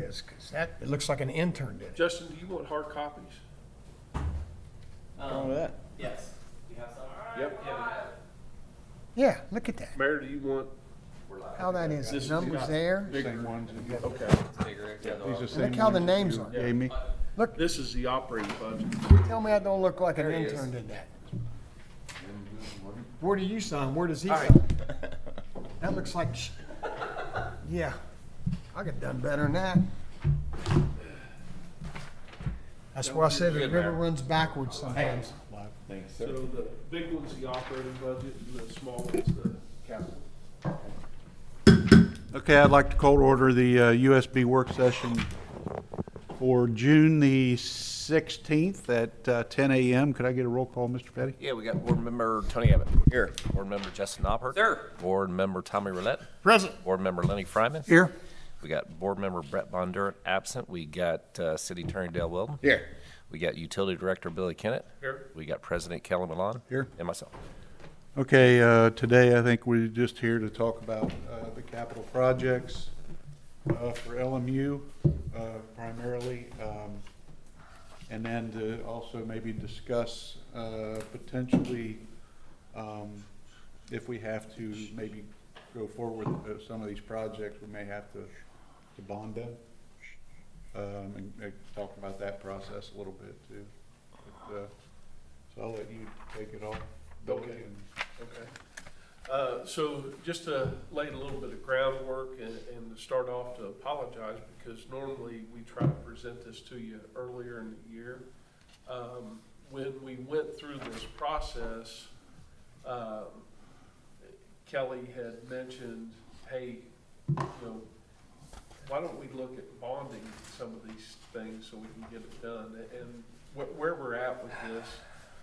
is, because it looks like an intern did it. Justin, do you want hard copies? What's wrong with that? Yes. You have some? Yep. Yeah, look at that. Mayor, do you want? How that is. This is The numbers not there. Same ones. Okay. These are the same Look how the ones names you are. Gave me. Look, This is the operating budget. tell me I don't look like an There he is. intern did that. Where do you sign? Where does he All right. sign? That looks like, yeah, I could have done better than that. That's why I said the Good, river Mayor. runs backwards sometimes. Thanks, So the big one's the operating budget and the small one's the capital. Okay, I'd like to call to order the USB work session for June the 16th at 10 a.m. Could I get a roll call, Mr. Petty? Yeah, we got Board Member Tony Abbott. Here. Board Member Justin Oppert. Sir. Board Member Tommy Roulette. Present. Board Member Lenny Fryman. Here. We got Board Member Brett Bondurant absent. We got City Attorney Dale Wilden. Here. We got Utility Director Billy Kennett. Here. We got President Kelly Milan. Here. And myself. Okay, today I think we're just here to talk about the capital projects for LMU primarily, and then to also maybe discuss potentially if we have to maybe go forward with some of these projects, we may have to bond them, and talk about that process a little bit too. But, so I'll let you take it off. Billy, Okay. and- Okay. So just to lay a little bit of groundwork and to start off, to apologize, because normally we try to present this to you earlier in the year. When we went through this process, Kelly had mentioned, hey, why don't we look at bonding some of these things so we can get it done? And where we're at with this,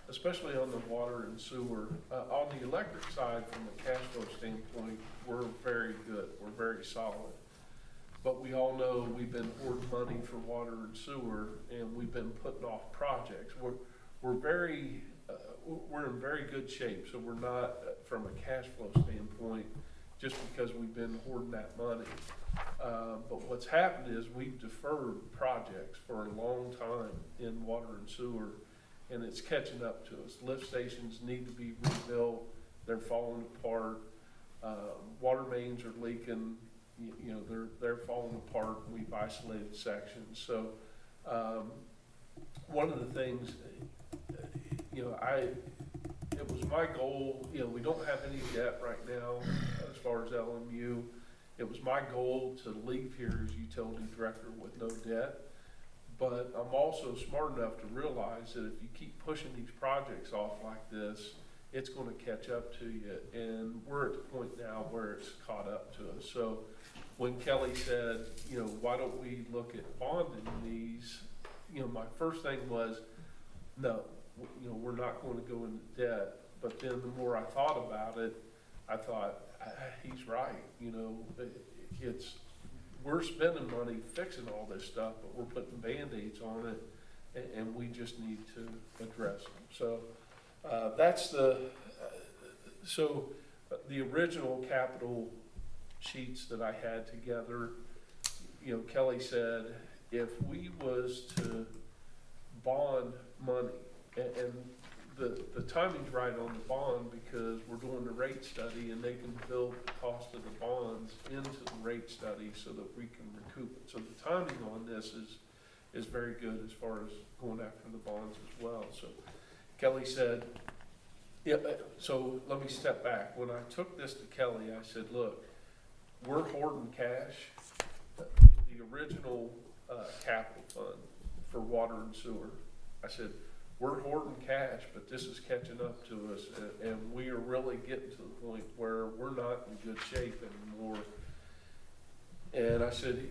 especially on the water and sewer, on the electric side, from a cash flow standpoint, we're very good, we're very solid. But we all know we've been hoarding money for water and sewer, and we've been putting off projects. We're in very good shape, so we're not, from a cash flow standpoint, just because we've been hoarding that money. But what's happened is we've deferred projects for a long time in water and sewer, and it's catching up to us. Lift stations need to be rebuilt, they're falling apart, water mains are leaking, they're falling apart, we've isolated sections. So, one of the things, it was my goal, we don't have any debt right now as far as LMU. It was my goal to leave here as utility director with no debt. But I'm also smart enough to realize that if you keep pushing these projects off like this, it's going to catch up to you. And we're at the point now where it's caught up to us. So when Kelly said, why don't we look at bonding these, my first thing was, no, we're not going to go into debt. But then the more I thought about it, I thought, he's right. We're spending money fixing all this stuff, but we're putting Band-Aids on it, and we just need to address them. So that's the original capital sheets that I had together. Kelly said if we was to bond money, and the timing's right on the bond, because we're doing the rate study and they can build the cost of the bonds into the rate study so that we can recoup it. So the timing on this is very good as far as going after the bonds as well. So Kelly said, yeah, so let me step back. When I took this to Kelly, I said, look, we're hoarding cash. The original capital fund for water and sewer, I said, we're hoarding cash, but this is catching up to us, and we are really getting to the point where we're not in good shape anymore. And I said,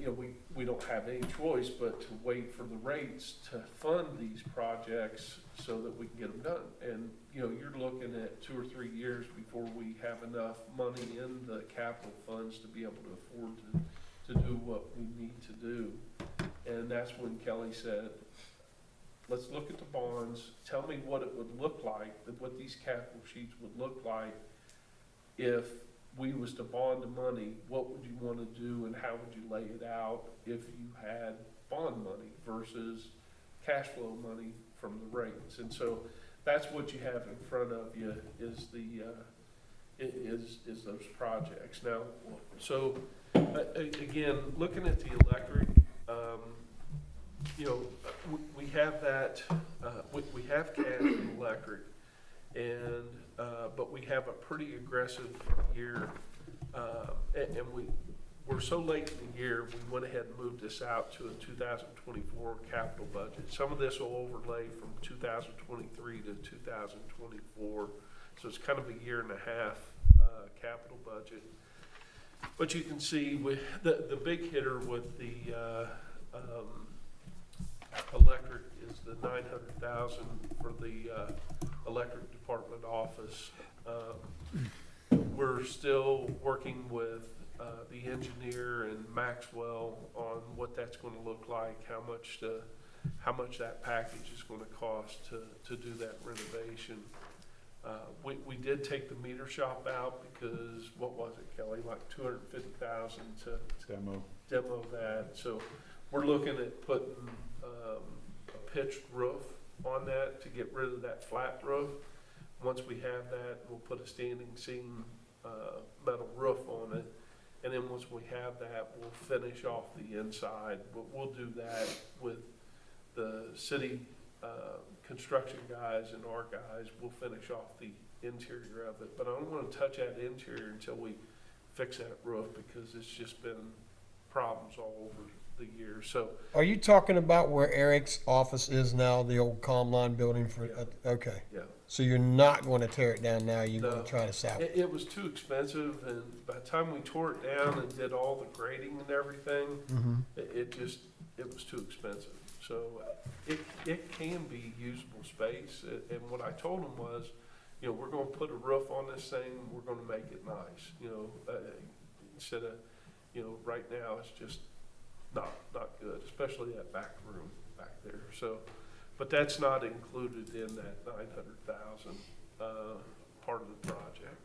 we don't have any choice but to wait for the rates to fund these projects so that we can get them done. And, you're looking at 2 or 3 years before we have enough money in the capital funds to be able to afford to do what we need to do. And that's when Kelly said, let's look at the bonds, tell me what it would look like, what these capital sheets would look like if we was to bond the money, what would you wanna do and how would you lay it out if you had bond money versus cash flow money from the rates? And so that's what you have in front of you is is those projects. Now, so again, looking at the electric, you know, we have that, we have cash in electric, and but we have a pretty aggressive year, and we're so late in the year, we went ahead and moved this out to a 2024 capital budget. Some of this will overlay from 2023 to 2024, so it's kind of a year and a half capital budget. But you can see with the big hitter with the electric is the 900,000 for the electric department office. We're still working with the engineer and Maxwell on what that's going to look like, how much that package is going to cost to do that renovation. We did take the meter shop out because, what was it, Kelly, like 250,000 to demo that. So we're looking at putting a pitched roof on that to get rid of that flat roof. Once we have that, we'll put a standing seam metal roof on it. And then once we have that, we'll finish off the inside. We'll do that with the city construction guys and our guys. We'll finish off the interior of it. But I don't want to touch that interior until we fix that roof because it's just been problems all over the years. So Are you talking about where Eric's office is now, the old Comline building for, okay. yeah. So you're not going to tear it down now, you're going No. to try to salvage it? It was too expensive, and by the time we tore it down and did all the grading and everything, Mm-hmm. it was too expensive. So it can be usable space, and what I told them was, you know, we're gonna put a roof on this thing, we're gonna make it nice, you know, instead of, you know, right now it's just not good, especially that back room back there. So, but that's not included in that 900,000 part of the project.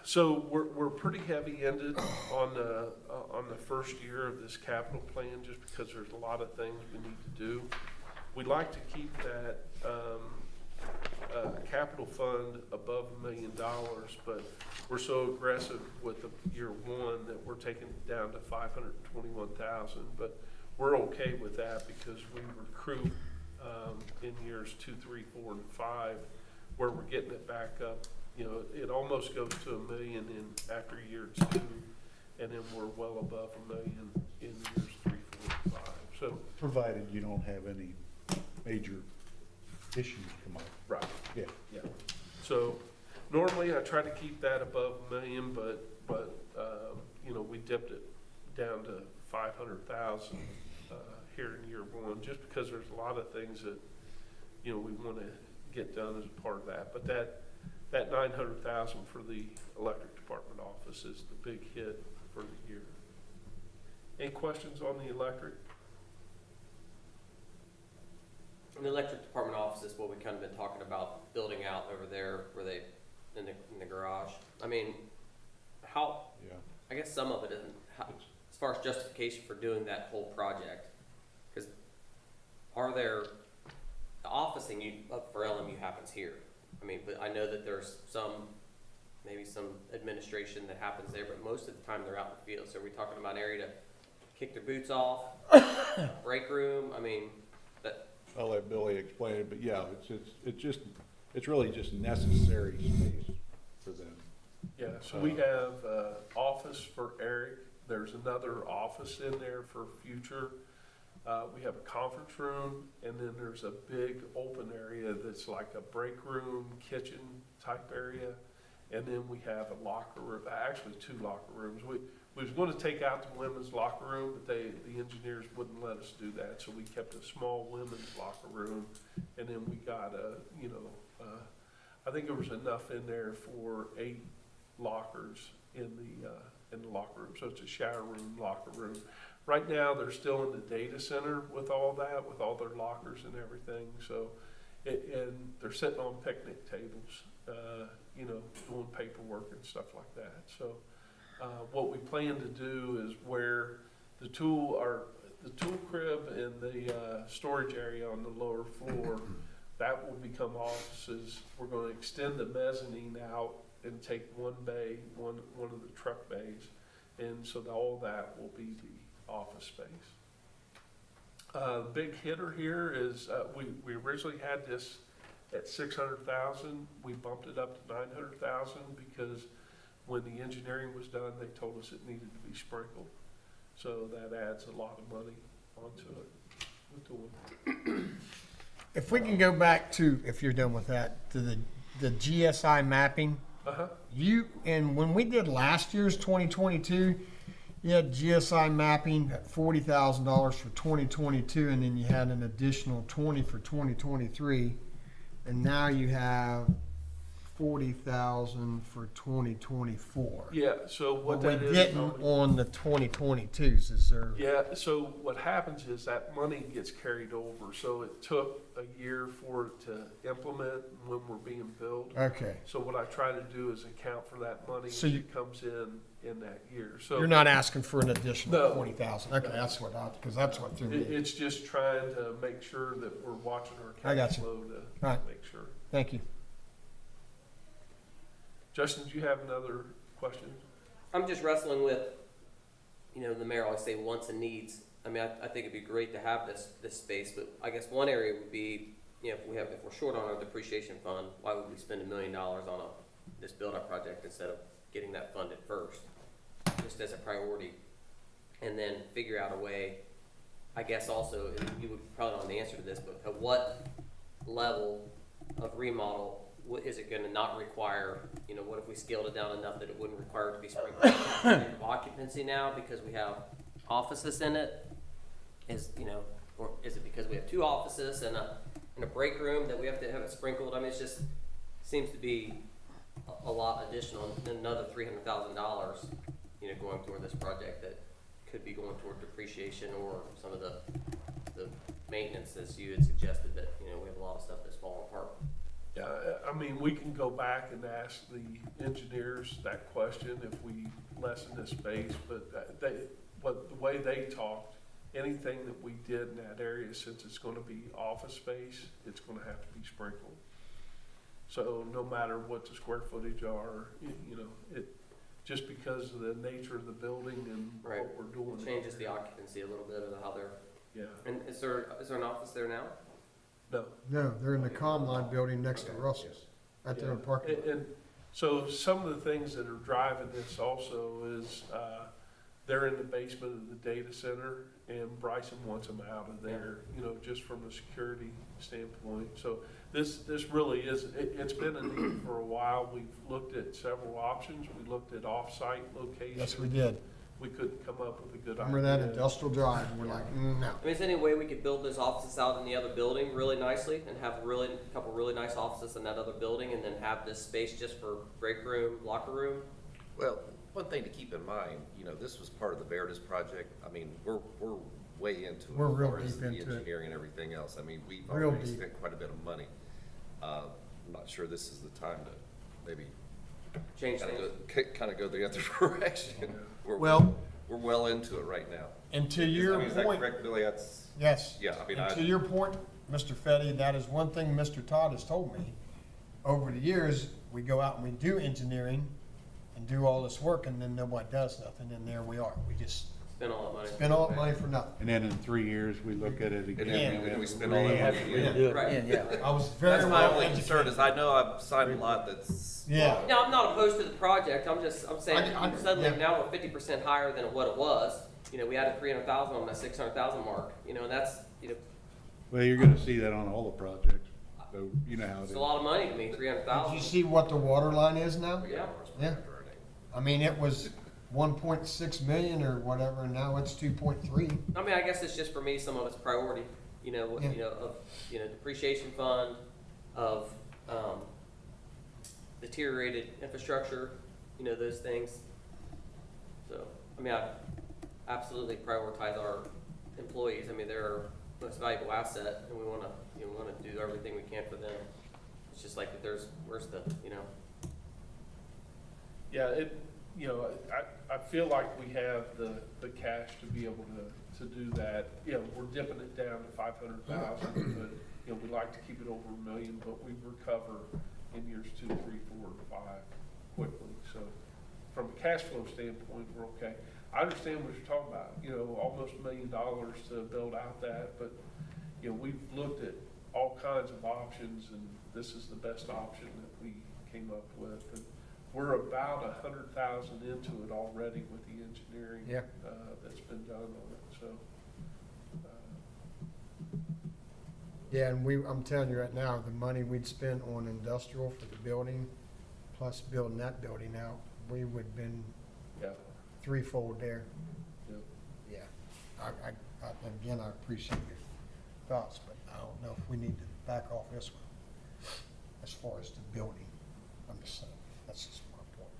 So we're pretty heavy-ended on the first year of this capital plan, just because there's a lot of things we need to do. We'd like to keep that capital fund above $1 million, but we're so aggressive with the year one that we're taking it down to 521,000. But we're okay with that because we recruit in years 2, 3, 4, and 5, where we're getting it back up. You know, it almost goes to $1 million after year 2, and then we're well above $1 million in years 3, 4, and 5. So, Provided you don't have any major issues come up. right, Yeah. yeah. So normally I try to keep that above $1 million, but you know, we dipped it down to 500,000 here in year one, just because there's a lot of things that, you know, we want to get done as a part of that. But that 900,000 for the electric department office is the big hit for the year. Any questions on the electric? In the electric department office is what we kind of been talking about building out over there where they, in the garage. I mean, how, Yeah. I guess some of it isn't, how, as far as justification for doing that whole project, because are there, the officing for LMU happens here. I mean, but I know that there's maybe some administration that happens there, but most of the time they're out in the field. So are we talking about an area to kick their boots off, break room? I mean, that. I'll let Billy explain it, but yeah, it's really just necessary space for them. Yeah, so we have office for Eric. There's another office in there for future. We have a conference room, and then there's a big open area that's like a break room, kitchen type area. And then we have a locker room, actually 2 locker rooms. We was going to take out the women's locker room, but the engineers wouldn't let us do that. So we kept a small women's locker room, and then we got I think there was enough in there for 8 lockers in the locker room. So it's a shower room, locker room. Right now, they're still in the data center with all that, with all their lockers and everything. So, and they're sitting on picnic tables doing paperwork and stuff like that. So, what we plan to do is where the tool crib and the, storage area on the lower floor, that will become offices. We're gonna extend the mezzanine out and take one bay, one of the truck bays, and so all that will be the office space. The big hitter here is, we originally had this at 600,000. We bumped it up to 900,000 because when the engineering was done, they told us it needed to be sprinkled. So that adds a lot of money onto it. We're doing. If we can go back to, if you're done with that, to the GSI mapping, Uh-huh. and when we did last year's 2022, you had GSI mapping at $40,000 for 2022, and then you had an additional 20 for 2023, and now you have 40,000 for 2024. Yeah, so what But that we is. didn't on the 2022s, is there? Yeah, so what happens is that money gets carried over. So it took a year for it to implement when we're being billed. Okay, So what I try to do is account for that money So as you- it comes in that year. So you're not asking for an additional No. 20,000. Okay, that's what because that's what threw me. it's just trying to make sure that we're watching our I got cash you. flow to Right. make sure. Thank you. Justin, do you have another question? I'm just wrestling with, the mayor always say wants and needs. I mean, I think it'd be great to have this space, but I guess one area would be, if we're short on our depreciation fund, why would we spend $1 million on this build-out project instead of getting that funded first, just as a priority, and then figure out a way, I guess also, and you would probably know the answer to this, but at what level of remodel is it gonna not require, what if we scaled it down enough that it wouldn't require it to be sprinkled? Of occupancy now because we have offices in it, or is it because we have 2 offices and a break room that we have to have it sprinkled? I mean, it just seems to be a lot additional, another $300,000, going toward this project that could be going toward depreciation or some of the maintenance, as you had suggested, that, we have a lot of stuff that's falling apart. Yeah, I mean, we can go back and ask the engineers that question if we lessen this space, but the way they talked, anything that we did in that area, since it's gonna be office space, it's gonna have to be sprinkled. So no matter what the square footage are, just because of the nature of the building and Right. what we're doing. It changes the occupancy a little bit of how they're, Yeah, and is there an office there now? no. No, they're in the Comline building next to Russell's, right there in the parking lot. And so some of the things that are driving this also is, they're in the basement of the data center, and Bryson wants them out of there, just from a security standpoint. So this really is, it's been a need for a while. We've looked at several options. We looked at off-site locations. Yes, we did. We couldn't come up with a good idea. Remember that industrial drive, and we're like, no. I mean, is there any way we could build those offices out in the other building really nicely and have a couple really nice offices in that other building and then have this space just for break room, locker room? Well, one thing to keep in mind, this was part of the Veritas project. I mean, we're way into it. We're as real far as deep the into it. engineering and everything else. I mean, we've Real already deep. spent quite a bit of money. I'm not sure this is the time to maybe Change kind things? of go the other direction. Well- We're well into it right now. And to I your mean, is that point, correct, Billy? That's, yes. yeah, I mean, And to your point, Mr. Fetty, that is one thing Mr. Todd has told me. Over the years, we go out and we do engineering and do all this work, and then nobody does nothing, and there we are. We just Spend all that money? spend all that money for nothing. And then in 3 years, we look at it and again. then we spend all that money again. Right. I was very That's my well only concern educated. is I know I've signed a lot that's. Yeah. No, I'm not opposed to the project, I'm saying, I- suddenly yeah. now we're 50% higher than what it was. We added 300,000 on that 600,000 mark, and that's, Well, you're gonna see that on all the projects, so you know how it it's is. a lot of money to me, Did 300,000. you see what the water line is now? Yeah. Yeah. I mean, it was 1.6 million or whatever, and now it's 2.3. I mean, I guess it's just for me, some of it's priority, Yeah. of, depreciation fund, of, deteriorated infrastructure, those things. So, I mean, I absolutely prioritize our employees. I mean, they're our most valuable asset, and we wanna do everything we can for them. It's just like, where's the, you know? Yeah, I feel like we have the cash to be able to do that. We're dipping it down to 500,000, but, we like to keep it over $1 million, but we recover in years 2, 3, 4, and 5 quickly. So from a cash flow standpoint, we're okay. I understand what you're talking about, almost $1 million to build out that, but, we've looked at all kinds of options, and this is the best option that we came up with. And we're about 100,000 into it already with the engineering Yeah. that's been done on it. So, Yeah, and I'm telling you right now, the money we'd spent on industrial for the building, plus building that building out, we would have been yeah, threefold there. yeah. Yeah. Again, I appreciate your thoughts, but I don't know if we need to back off this one as far as the building. I'm just saying, that's just my point.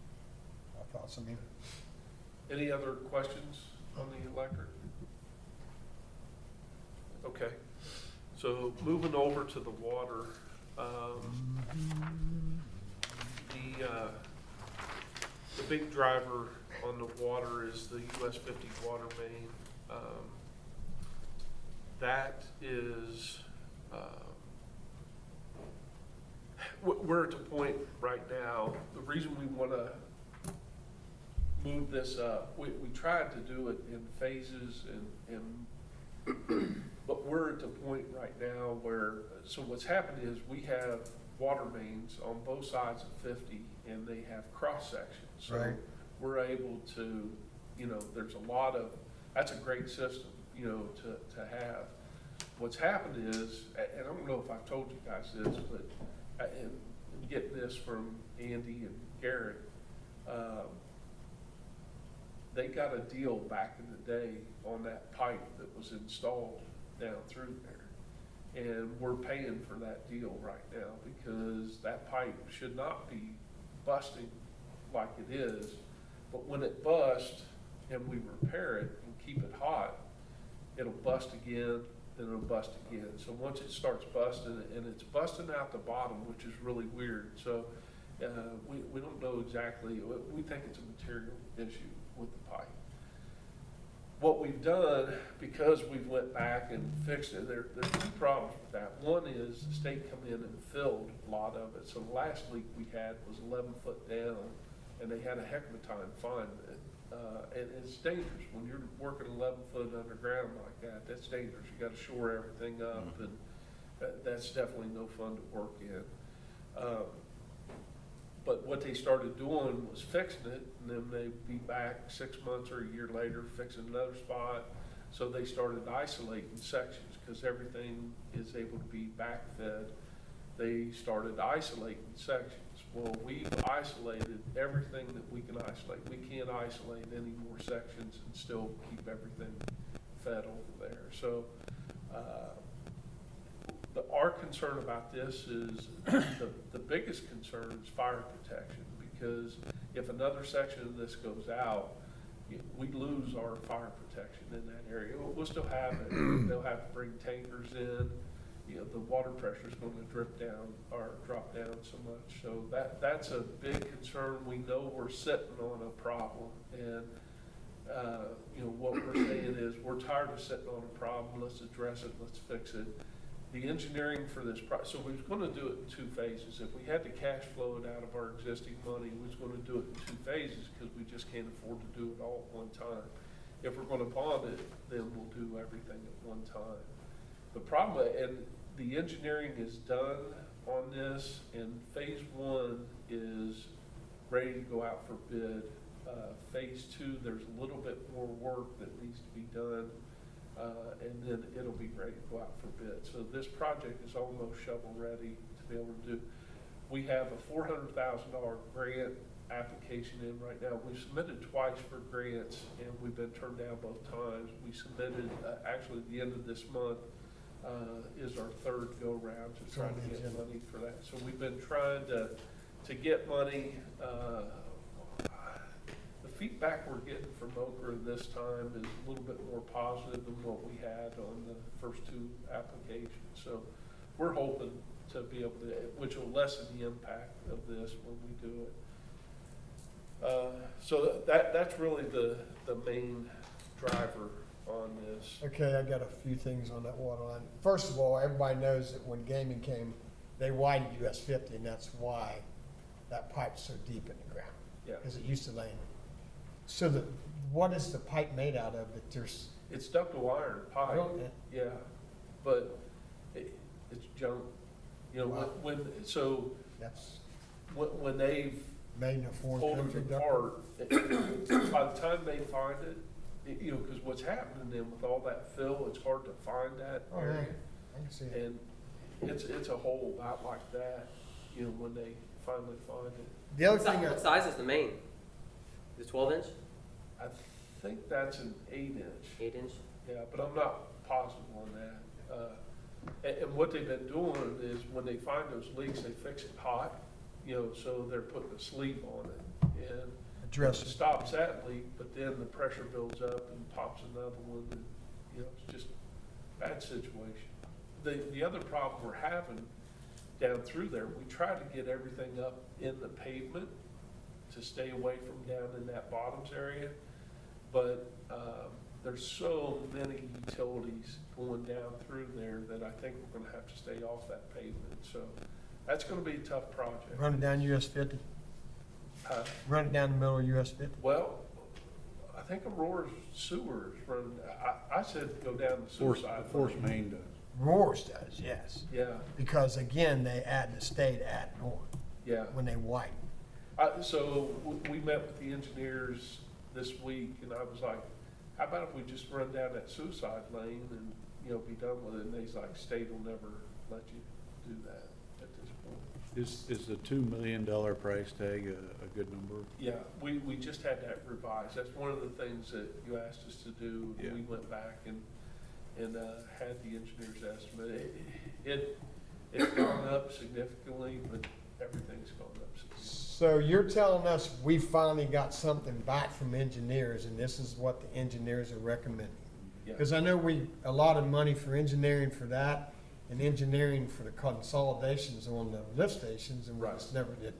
My thoughts, I mean. Any other questions on the electric? Okay, so moving over to the water, the big driver on the water is the US 50 water main. That is, we're at the point right now, the reason we want to move this up, we tried to do it in phases but we're at the point right now where, so what's happened is we have water mains on both sides of 50 and they have cross sections. So Right. we're able to, there's a lot of, that's a great system, to have. What's happened is, and I don't know if I've told you guys this, but and getting this from Andy and Garrett, they got a deal back in the day on that pipe that was installed down through there. And we're paying for that deal right now because that pipe should not be busting like it is. But when it busts and we repair it and keep it hot, it'll bust again, then it'll bust again. So once it starts busting, and it's busting out the bottom, which is really weird. So we don't know exactly, we think it's a material issue with the pipe. What we've done, because we've went back and fixed it, there's two problems with that. One is the state come in and filled a lot of it. So the last leak we had was 11 foot down, and they had a heck of a time finding it. And it's dangerous when you're working 11 foot underground like that. That's dangerous. You got to shore everything up, and that's definitely no fun to work in. But what they started doing was fixing it, and then they'd be back 6 months or a year later fixing another spot. So they started isolating sections because everything is able to be backfed. They started isolating sections. Well, we've isolated everything that we can isolate. We can't isolate any more sections and still keep everything fed over there. So our concern about this is the biggest concern is fire protection, because if another section of this goes out, we lose our fire protection in that area. We'll still have it. They'll have to bring tankers in. The water pressure is going to drop down so much. So that's a big concern. We know we're sitting on a problem, and what we're saying is we're tired of sitting on a problem. Let's address it. Let's fix it. The engineering for this so we was going to do it in 2 phases. If we had to cash flow it out of our existing money, we was going to do it in 2 phases because we just can't afford to do it all at one time. If we're going to bond it, then we'll do everything at one time. The problem, and the engineering is done on this, and phase 1 is ready to go out for bid. Phase 2, there's a little bit more work that needs to be done. And then it'll be ready to go out for bid. So this project is almost shovel ready to be able to do. We have a $400,000 grant application in right now. We've submitted twice for grants, and we've been turned down both times. We submitted, actually at the end of this month is our 3rd go round to try to get money for that. So we've been trying to get money. The feedback we're getting from Okra this time is a little bit more positive than what we had on the first 2 applications. So we're hoping to be able to, which will lessen the impact of this when we do it. So that's really the main driver on this. Okay, I got a few things on that water line. First of all, everybody knows that when gaming came, they widened US 50, and that's why that pipe's so deep in the ground. Yeah. Because it used to lay in. So what is the pipe made out of that there's? It's ductile iron pipe, Really? yeah, but it's junk. You know, Wow. That's, when they've Made in a foreign pulled country. it apart, by the time they find it, you know, because what's happening then with all that fill, it's hard to find that Oh, yeah, area. I can see it. And it's a hole about like that, you know, when they finally find it. The other What si- thing, what size is the main? Is it 12-inch, I think that's an 8-inch, 8-inch? yeah, but I'm not positive on that. And what they've been doing is when they find those leaks, they fix it hot, you know, so they're putting a sleeve on it. And address it it. stops that leak, but then the pressure builds up and pops another one, and, you know, it's just a bad situation. The other problem we're having down through there, we try to get everything up in the pavement to stay away from down in that bottoms area, but, there's so many utilities going down through there that I think we're gonna have to stay off that pavement, so that's gonna be a tough project. Run it down US 50. Run it down the middle of US 50. Well, I think Aurora's sewer is running, I said go down the suicide. Force main does. Roars does, yes. Yeah, Because again, the state added on yeah. when they widen. So we met with the engineers this week, and I was like, how about if we just run down that suicide lane and, you know, be done with it? And he's like, state will never let you do that at this point. Is the $2 million price tag a good number? Yeah, we just had that revised. That's one of the things that you asked us to do. Yeah. We went back and had the engineer's estimate. It's gone up significantly, but everything's gone up significantly. So you're telling us we finally got something back from engineers, and this is what the engineers are recommending? Yeah. Because I know we allotted money for engineering for that, and engineering for the consolidations on the lift stations, and we Right. just never did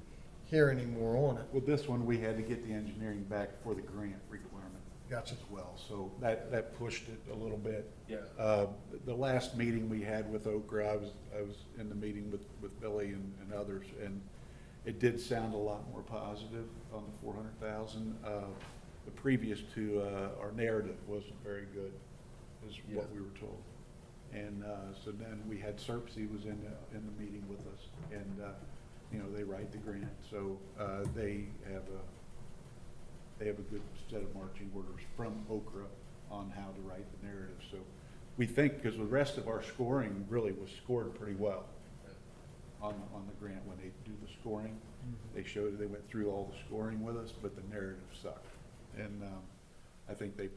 hear any more on it. With this one, we had to get the engineering back for the grant requirement Gotcha. as well, so that pushed it a little bit. Yeah, The last meeting we had with Okra, I was in the meeting with Billy and others, and it did sound a lot more positive on the 400,000. The previous two, our narrative wasn't very good, is what we were told. And so then we had Serpsey was in the meeting with us, and you know, they write the grant, so they have a good set of marching orders from Okra on how to write the narrative. So we think, because the rest of our scoring really was scored pretty well on the grant when they do the scoring. Mm-hmm. They went through all the scoring with us, but the narrative sucked. And I think they've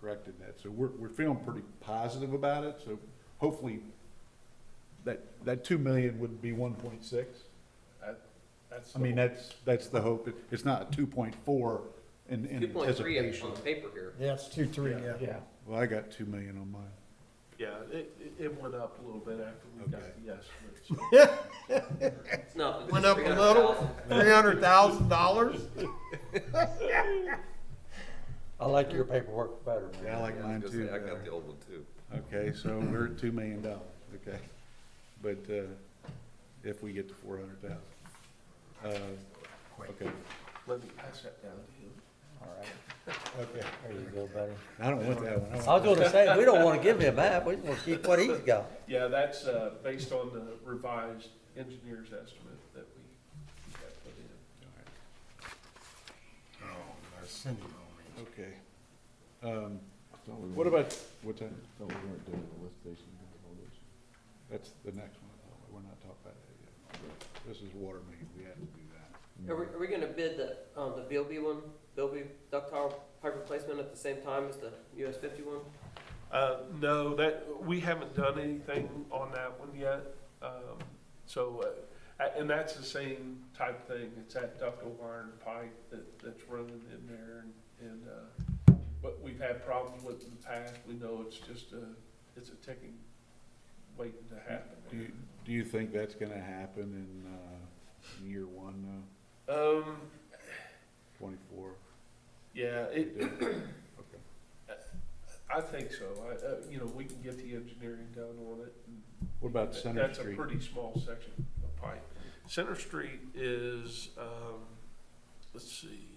corrected that. So we're feeling pretty positive about it. So hopefully that 2 million would be 1.6. that's. I mean, that's the hope. It's not 2.4 in 2.3 anticipation. on the paper here. Yeah, it's 2-3, yeah. Well, I got 2 million on mine. Yeah, it went up a little bit after we got Okay. the estimate. So. It's not. it's Went up a little, $300,000. $300,000. I like your paperwork better, man. Yeah, I like mine was too. gonna say, I got the old one too. Okay, so we're at $2 million, okay? But if we get to 400,000. Okay, Let me pass that down to him. All right, okay. there you go, buddy. I don't want that one. I was gonna say, we don't wanna give him that, we wanna keep what he's got. Yeah, that's based on the revised engineer's estimate that we got put in. Oh, they're sending on me. Okay. What about, what's that? No, we weren't doing the lift station consolidation. That's the next one. We're not talking about that yet. This is water main, we have to do that. Are we gonna bid the VLB one, VLB ductile pipe replacement at the same time as the US 51? No, we haven't done anything on that one yet. And that's the same type thing. It's that ductile iron pipe that's running in there, and what we've had problems with in the past. We know it's just it's a ticking waiting to happen. Do you think that's gonna happen in year one, Um, 24? yeah, Okay. I think so. You know, we can get the engineering done on it. And What about Center that's Street? a pretty small section of pipe. Center Street is, let's see.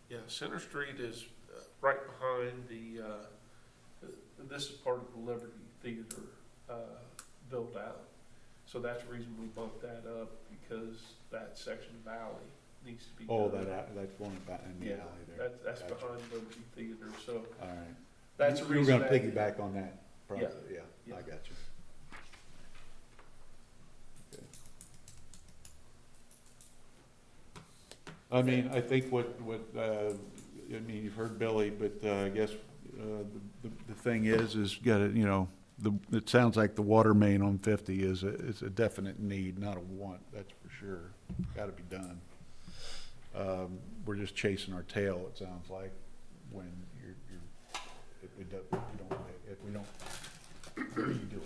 Yeah, Center Street is right behind this is part of the Liberty Theater, built out. So that's the reason we bumped that up, because that section of alley needs to be done. Oh, that's one about in the Yeah, alley there. that's Gotcha. behind Liberty Theater, so All right. that's the You were reason. gonna that- piggyback on that project, yeah, Yeah. I got you. Okay. I mean, I think I mean, you've heard Billy, but, I guess, the thing is gotta, you know, it sounds like the water main on 50 is a definite need, not a want, that's for sure. Gotta be done. We're just chasing our tail, it sounds like, when if we don't redo it.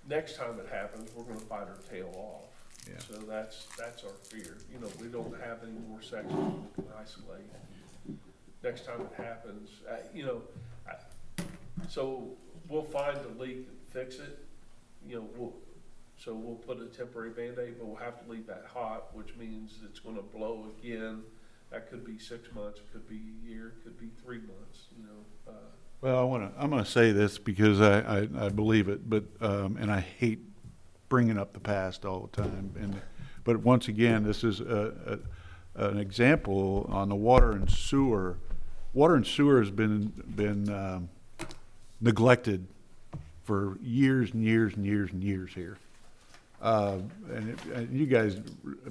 Next time it happens, we're gonna bite our tail off. Yeah. So that's our fear. You know, we don't have any more sections we can isolate. Next time it happens, so we'll find the leak and fix it. You know, we'll put a temporary Band-Aid, but we'll have to leave that hot, which means it's gonna blow again. That could be 6 months, it could be a year, it could be 3 months, you know. Well, I'm gonna say this because I believe it, but, and I hate bringing up the past all the time. But once again, this is an example on the water and sewer. Water and sewer has been neglected for years and years and years and years here. And you guys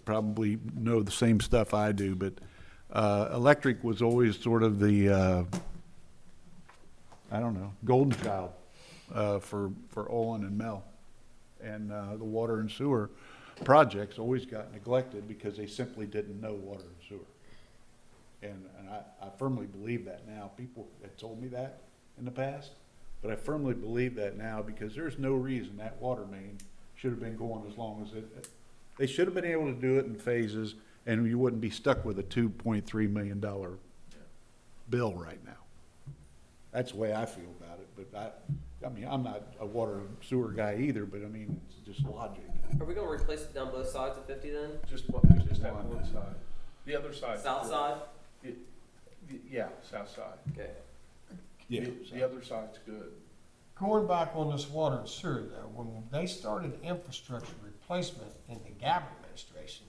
probably know the same stuff I do, but electric was always sort of the I don't know, golden child for Olin and Mel. And the water and sewer projects always got neglected because they simply didn't know water and sewer. And I firmly believe that now. People have told me that in the past, but I firmly believe that now because there's no reason that water main should have been going as long as it. They should have been able to do it in phases, and you wouldn't be stuck with a $2.3 million bill right now. That's the way I feel about it, but I mean, I'm not a water and sewer guy either, but I mean, it's just logic. Are we gonna replace it down both sides of 50 then? Just that one side. The other side. South side? Yeah, south side. Okay. Yeah. The other side's good. Going back on this water and sewer though, when they started infrastructure replacement in the Gabbard administration,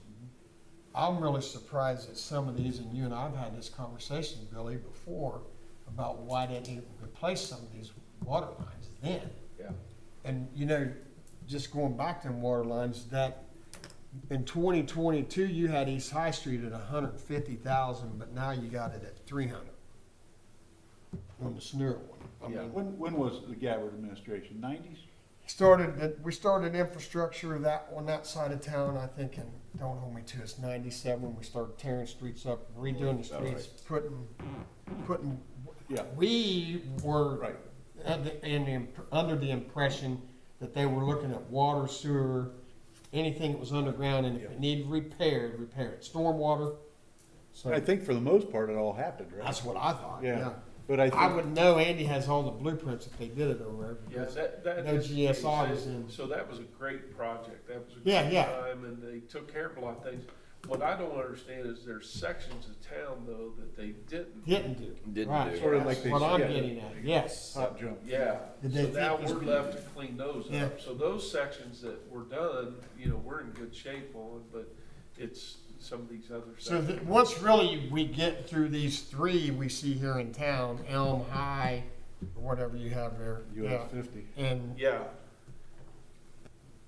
I'm really surprised that some of these, and you and I've had this conversation, Billy, before, about why they didn't replace some of these water lines then. Yeah. And, you know, just going back to them water lines, that in 2022, you had East High Street at 150,000, but now you got it at 300 on the Snur one. I Yeah. mean, When was the Gabbard administration? 90s? we started infrastructure of that on that side of town, I think, and don't hold me to, it's 97. We started tearing streets up, redoing the streets, putting, Yeah. we were Right. under the impression that they were looking at water, sewer, anything that was underground, and if it needed repaired, repair it. Stormwater. So I think for the most part, it all happened, right? that's what I thought, yeah. But I I think, would know Andy has all the blueprints if they did it over there. Yeah, because that no is the GSI case. was in. So that was a great project. That was a Yeah, great yeah. time, and they took care of a lot of things. What I don't understand is there's sections of town though that they didn't. Didn't do. Right. Sort of like That's they what I'm said. getting at, yes. hot jump. Yeah, Did so they now think we're it's- left to clean those Yeah. up. So those sections that were done, you know, we're in good shape on, but it's some of these other So sections. once really we get through these three we see here in town, Elm High, or whatever you have there. US 50. And Yeah,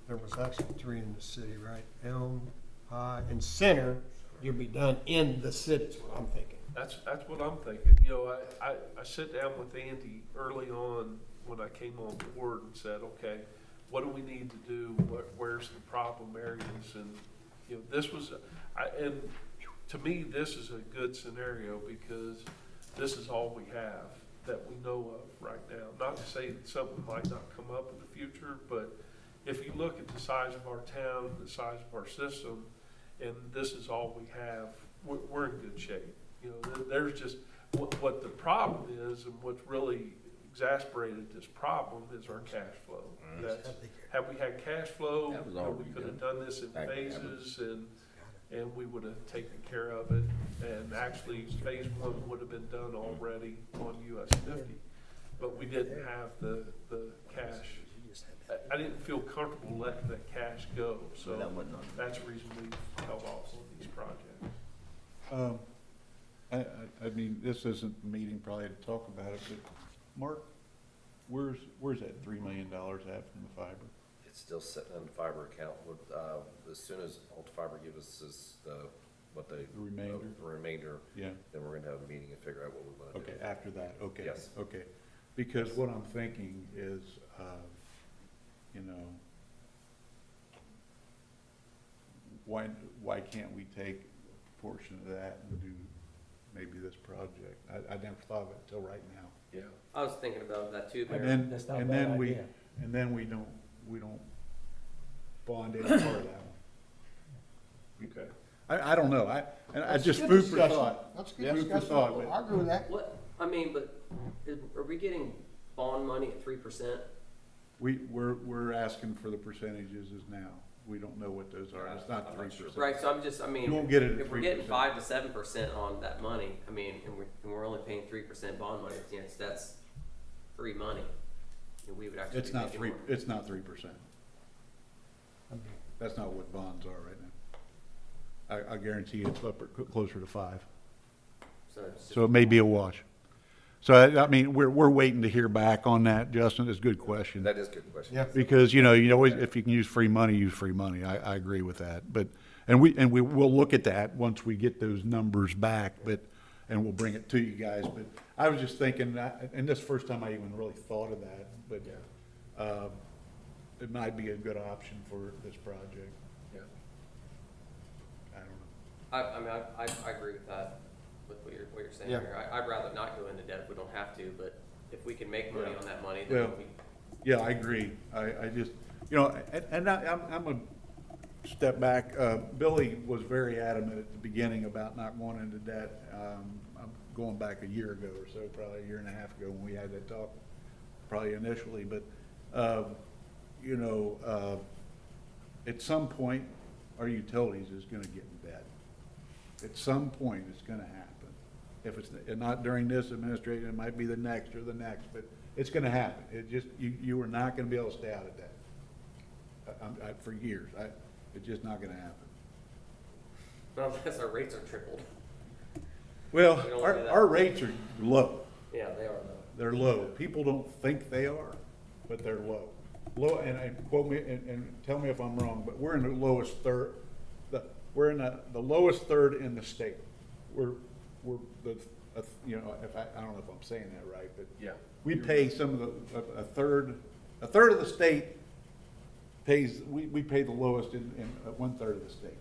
there was actually three in the city, right? Elm, High, and Center, you'll be done in the city, is what I'm thinking. that's what I'm thinking. You know, I sit down with Andy early on when I came on board and said, okay, what do we need to do? Where's the problem areas? And, you know, this was, and to me, this is a good scenario because this is all we have that we know of right now. Not to say that something might not come up in the future, but if you look at the size of our town, the size of our system, and this is all we have, we're in good shape. You know, there's just, what the problem is, and what's really exasperated this problem is our cash flow. That's, had we had cash flow, That was you know, we already could have done. done this in Back in phases, and we would have taken care of it. And actually, phase one would have been done already on US 50, but we didn't have the cash. I didn't feel comfortable letting the cash go, so that's the reason we held off on these projects. I mean, this isn't the meeting probably to talk about it, but Mark, where's that $3 million at from the fiber? It's still sitting in the fiber account with, as soon as Ultra Fiber gives us this, The remainder? The remainder, Yeah, then we're gonna have a meeting and figure out what we wanna do. okay, after that, okay. Yes. Okay, because what I'm thinking is, you know, why can't we take a portion of that and do maybe this project? I never thought of it until right now. Yeah. I was thinking about that too, And Mayor. then, That's not a and bad then we, idea. and then we don't bond any part of that one. Okay. I don't know, I That's just good food for discussion. thought. That's good Food for discussion. thought, but- I agree with that. What, I mean, but are we getting bond money at 3%? We're asking for the percentages as now. We don't know what those are. It's not I'm not sure. 3%. Right, so I'm just, I mean, You won't get it at if we're getting 3%. 5 to 7% on that money, I mean, and we're only paying 3% bond money, that's free money. And we would actually It's be not making 3%. more. It's not 3%. That's not what bonds are right now. I guarantee you it's up closer to 5. So it's just, So it may be a wash. So I mean, we're waiting to hear back on that, Justin. It's a good question. That is a good question. Yeah. Because, you know, if you can use free money, use free money. I agree with that. But, and we will look at that once we get those numbers back, and we'll bring it to you guys. But I was just thinking, and this is the first time I even really thought of that, but, it might be a good option for this project. Yeah. I don't know. I mean, I agree with that, with what you're saying Yeah. here. I'd rather not go into debt if we don't have to, but if we can make money on that money, Well, then we, Yeah, I agree. I just, you know, and I'm a step back. Billy was very adamant at the beginning about not going into debt. I'm going back a year ago or so, probably a year and a half ago when we had that talk, probably initially. But, you know, at some point, our utilities is gonna get in debt. At some point, it's gonna happen. If it's not during this administration, it might be the next or the next, but it's gonna happen. It just, you are not gonna be able to stay out of debt. For years, it's just not gonna happen. unless our rates are tripled. Well, We don't do that. our rates are low. Yeah, they are though. They're low. People don't think they are, but they're low. Low, and quote me, and tell me if I'm wrong, but we're in the lowest third, we're in the lowest third in the state. We're the, you know, I don't know if I'm saying that right, but Yeah. we pay some of a third of the state pays, we pay the lowest in 1/3 of the state.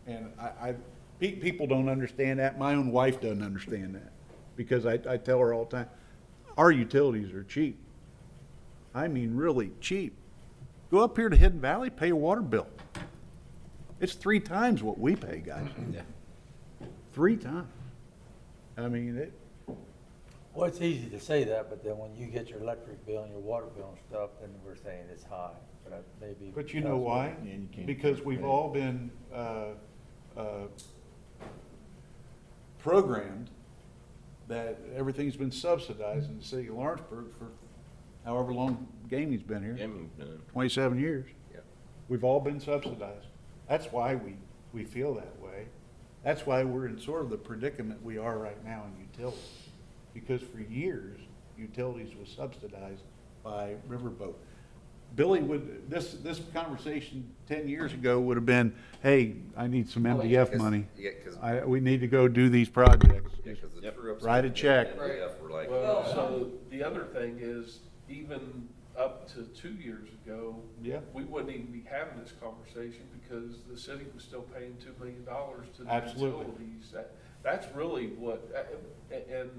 And people don't understand that. My own wife doesn't understand that, because I tell her all the time, our utilities are cheap. I mean, really cheap. Go up here to Hidden Valley, pay your water bill. It's 3 times what we pay, guys. 3 times. I mean, Well, it's easy to say that, but then when you get your electric bill and your water bill and stuff, then we're saying it's high, but that maybe. but you know why? Because we've all been, programmed that everything's been subsidized in the city of Lawrenceburg for however long Gaming's been here. 27 years. Yeah. We've all been subsidized. That's why we feel that way. That's why we're in sort of the predicament we are right now in utilities. Because for years, utilities was subsidized by Riverboat. Billy this conversation 10 years ago would have been, hey, I need some MDF money. Yeah, cause, We need to go do these projects. yeah, 'cause the true ups. Write a check. MDF were like, Well, so the other thing is, even up to 2 years ago, Yeah. we wouldn't even be having this conversation because the city was still paying $2 million to the Absolutely. utilities. That's really what, and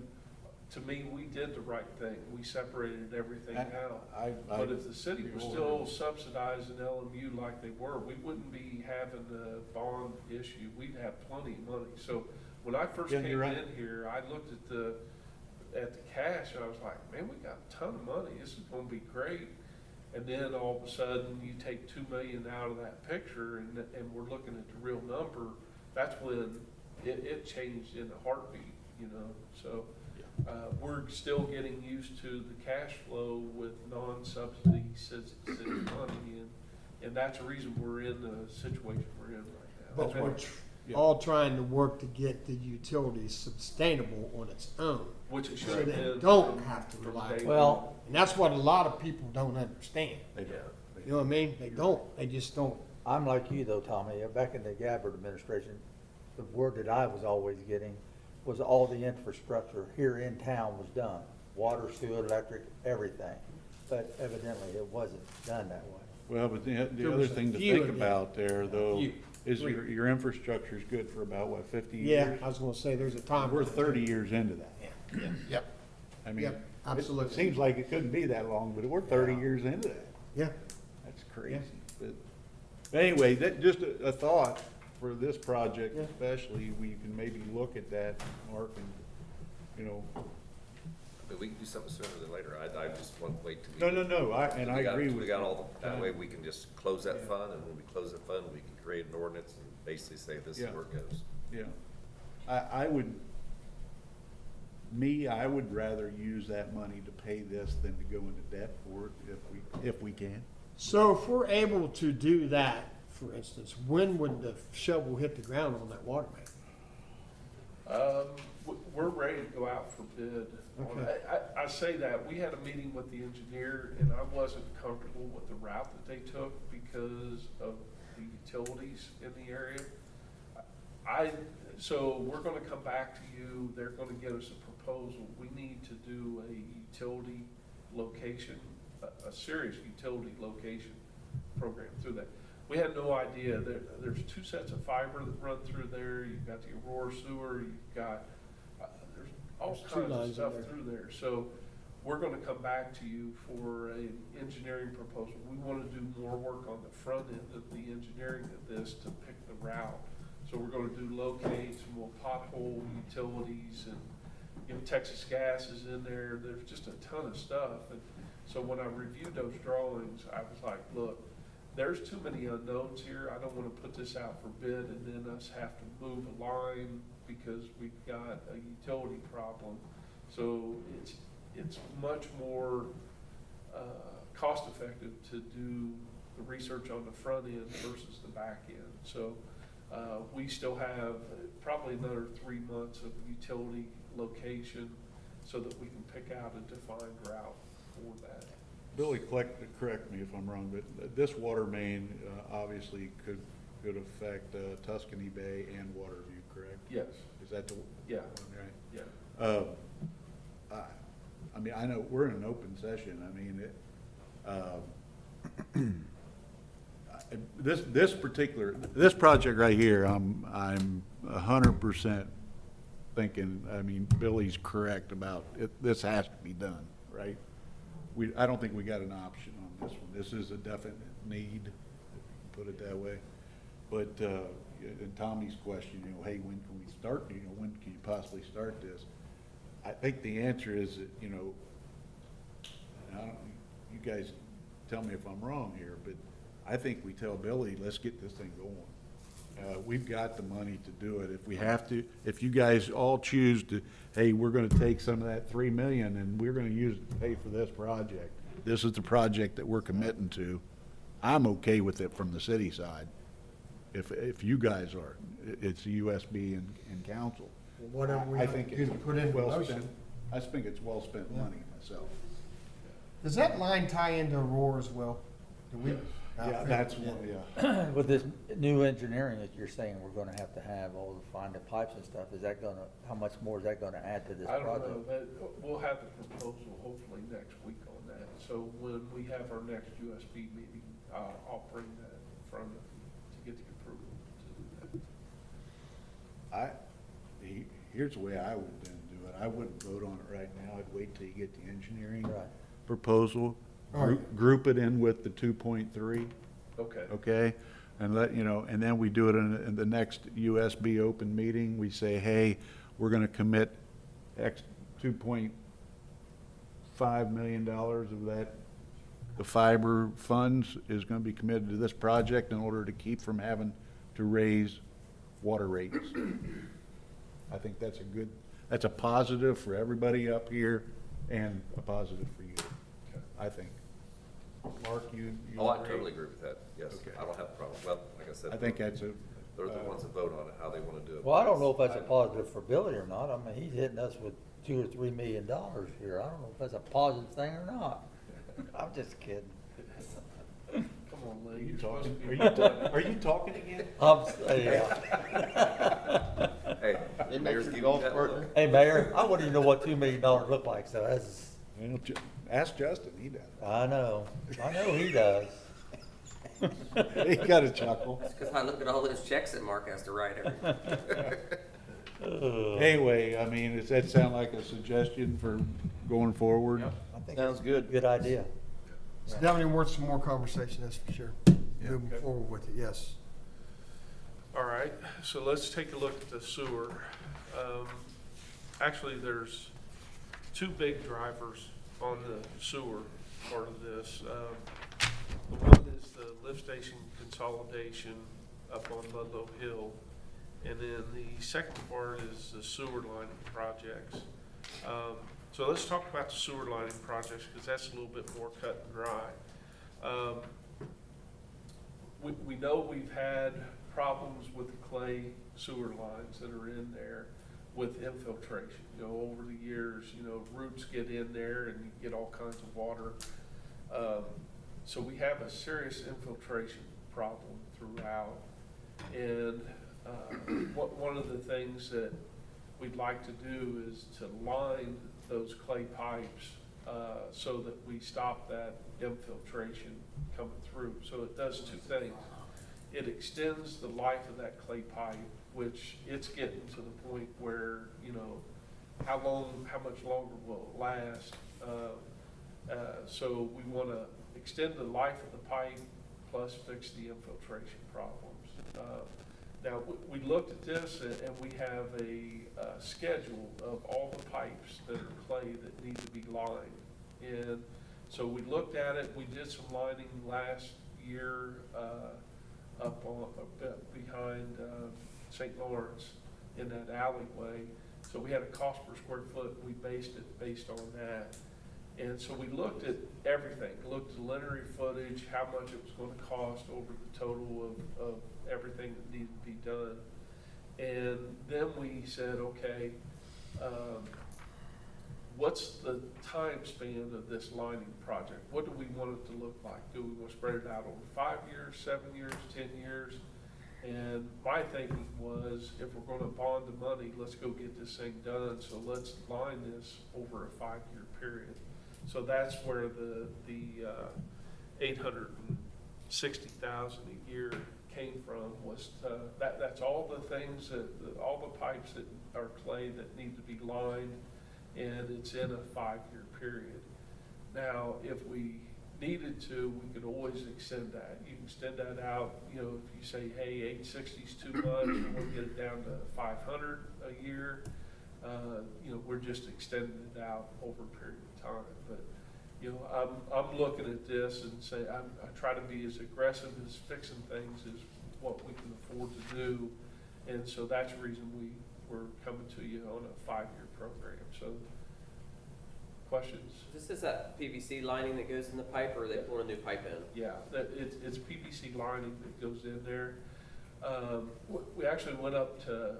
to me, we did the right thing. We separated everything out. I But if the city was still subsidizing LMU like they were, we wouldn't be having the bond issue. We'd have plenty of money. So when I first Yeah, came you're right. in here, I looked at the cash, and I was like, man, we got a ton of money. This is gonna be great. And then all of a sudden, you take 2 million out of that picture, and we're looking at the real number. That's when it changed in a heartbeat, you know, so. We're still getting used to the cash flow with non-subsidy city money, and that's the reason we're in the situation we're in right now. But we're all trying to work to get the utilities sustainable on its own. Which it should So have they been. don't from- have to from rely. day Well- one. And that's what a lot of people don't understand. They don't. You know what I mean? They don't. They just don't. I'm like you though, Tommy. Back in the Gabbard administration, the word that I was always getting was all the infrastructure here in town was done. Water, sewer, electric, everything. But evidently it wasn't done that way. Well, but the There other was a thing to few think of them. about there, though, Few. is Three. your infrastructure's good for about, what, 50 Yeah, years? I was gonna say, there's a time. We're 30 years into that. Yeah. Yep. I mean, Yep, absolutely. it seems like it couldn't be that long, but we're 30 Yeah. years into that. Yeah. That's crazy. But anyway, that, just a thought for this project Yeah. especially, we can maybe look at that, Mark, and, you know, I mean, we can do something sooner than later. I just want to wait till we. no, I agree with We you. got all, that way we can just close that Yeah. fund, and when we close that fund, we can create an ordinance and basically say this is Yeah. where it goes. Yeah, I would rather use that money to pay this than to go into debt for it if we can. So if we're able to do that, for instance, when would the shovel hit the ground on that water main? We're ready to go out for bid. Okay. I say that, we had a meeting with the engineer, and I wasn't comfortable with the route that they took because of the utilities in the area. So we're gonna come back to you, they're gonna get us a proposal. We need to do a utility location, a serious utility location program through that. We had no idea, there's 2 sets of fiber that run through there, you've got the Aurora sewer, you've got, there's all There's 2 kinds of lines in stuff there. through there. So we're gonna come back to you for an engineering proposal. We wanna do more work on the front end of the engineering of this to pick the route. So we're gonna do locates, and we'll pothole utilities, and, you know, Texas Gas is in there, there's just a ton of stuff. And so when I reviewed those drawings, I was like, look, there's too many unknowns here, I don't wanna put this out for bid and then us have to move a line because we've got a utility problem. So it's much more, cost effective to do the research on the front end versus the back end. So, we still have probably another 3 months of utility location so that we can pick out a defined route for that. Billy, correct me if I'm wrong, but this water main obviously could affect Tuscany Bay and Waterview, correct? Yes, Is that the? Yeah. Right. yeah. I mean, I know we're in an open session. I mean, this project right here, I'm 100% thinking, I mean, Billy's correct about it. This has to be done, right? I don't think we got an option on this one. This is a definite need, put it that way. But, and Tommy's question, you know, hey, when can we start, you know, when can you possibly start this? I think the answer is that, you know, and you guys tell me if I'm wrong here, but I think we tell Billy, let's get this thing going. We've got the money to do it. If we have to, if you guys all choose to, hey, we're gonna take some of that 3 million and we're gonna use it to pay for this project. This is the project that we're committing to. I'm okay with it from the city side. If you guys are, it's the USB and council. Whatever we I have think to do it's to put in well motion. spent. I think it's well spent money myself. Does that line tie into Aurora as well? Do we? Yeah, that's one, yeah. With this new engineering that you're saying we're gonna have to have all the find the pipes and stuff, is that gonna, how much more is that gonna add to this I don't project? know, that, we'll have the proposal hopefully next week on that. So when we have our next USB meeting, I'll bring that in front of you to get the approval to do that. Here's the way I would then do but I wouldn't vote on it right now. I'd wait till you get the engineering Right. proposal, All group it in with the 2.3, Okay, okay? And let, and then we do it in the next USB open meeting. We say, hey, we're gonna commit $2.5 million of that. The fiber funds is gonna be committed to this project in order to keep from having to raise water rates. I think that's a positive for everybody up here and a positive for you, I think. Mark, you Oh, I agree? totally agree with that, yes. Okay. I don't have a problem. Well, like I said. I think that's a, They're the ones that vote on it, how they wanna do it. Well, I don't know if that's a positive for Billy or not. I mean, he's hitting us with $2 or $3 million here. I don't know if that's a positive thing or not. I'm just kidding. come on, are Lee. you you're supposed talking, to be- are you talking again? Yeah. Hey, mayor's giving you that look. Hey, Mayor, I wouldn't even know what $2 million look like, so that's, Well, ask Justin, he does. I know he does. He got a chuckle. It's because I look at all those checks that Mark has to write every month. Anyway, I mean, does that sound like a suggestion for going forward? I think sounds good. Good idea. It's definitely worth some more conversation, that's for sure. Moving Okay. forward with it, yes. All right, so let's take a look at the sewer. Actually, there's two big drivers on the sewer part of this. The one is the lift station consolidation up on Ludlow Hill. And then the second part is the sewer lining projects. So let's talk about the sewer lining projects because that's a little bit more cut and dry. We know we've had problems with the clay sewer lines that are in there with infiltration. Over the years, roots get in there and you get all kinds of water. So we have a serious infiltration problem throughout. And one of the things that we'd like to do is to line those clay pipes so that we stop that infiltration coming through. So it does two things. It extends the life of that clay pipe, which it's getting to the point where, how much longer will it last? So we want to extend the life of the pipe plus fix the infiltration problems. Now, we looked at this and we have a schedule of all the pipes that are clay that need to be lined. And so we looked at it, we did some lining last year up on, behind St. Lawrence in that alleyway. So we had a cost per square foot, we based it based on that. And so we looked at everything, looked at the linear footage, how much it was going to cost over the total of everything that needed to be done. And then we said, okay, what's the time span of this lining project? What do we want it to look like? Do we want to spread it out over 5 years, 7 years, 10 years? And my thinking was, if we're going to bond the money, let's go get this thing done. So let's line this over a 5-year period. So that's where the $860,000 a year came from. Was that's all the things all the pipes that are clay that need to be lined, and it's in a 5-year period. Now, if we needed to, we could always extend that. You can extend that out. If you say, hey, 860 is too much, we want to get it down to 500 a year. We're just extending it out over a period of time. But I'm looking at this and say I try to be as aggressive as fixing things as what we can afford to do, and so that's the reason we're coming to you on a 5-year program. So, questions? This is that PVC lining that goes in the pipe, or are they pulling a new pipe in? Yeah, it's PVC lining that goes in there. We actually went up to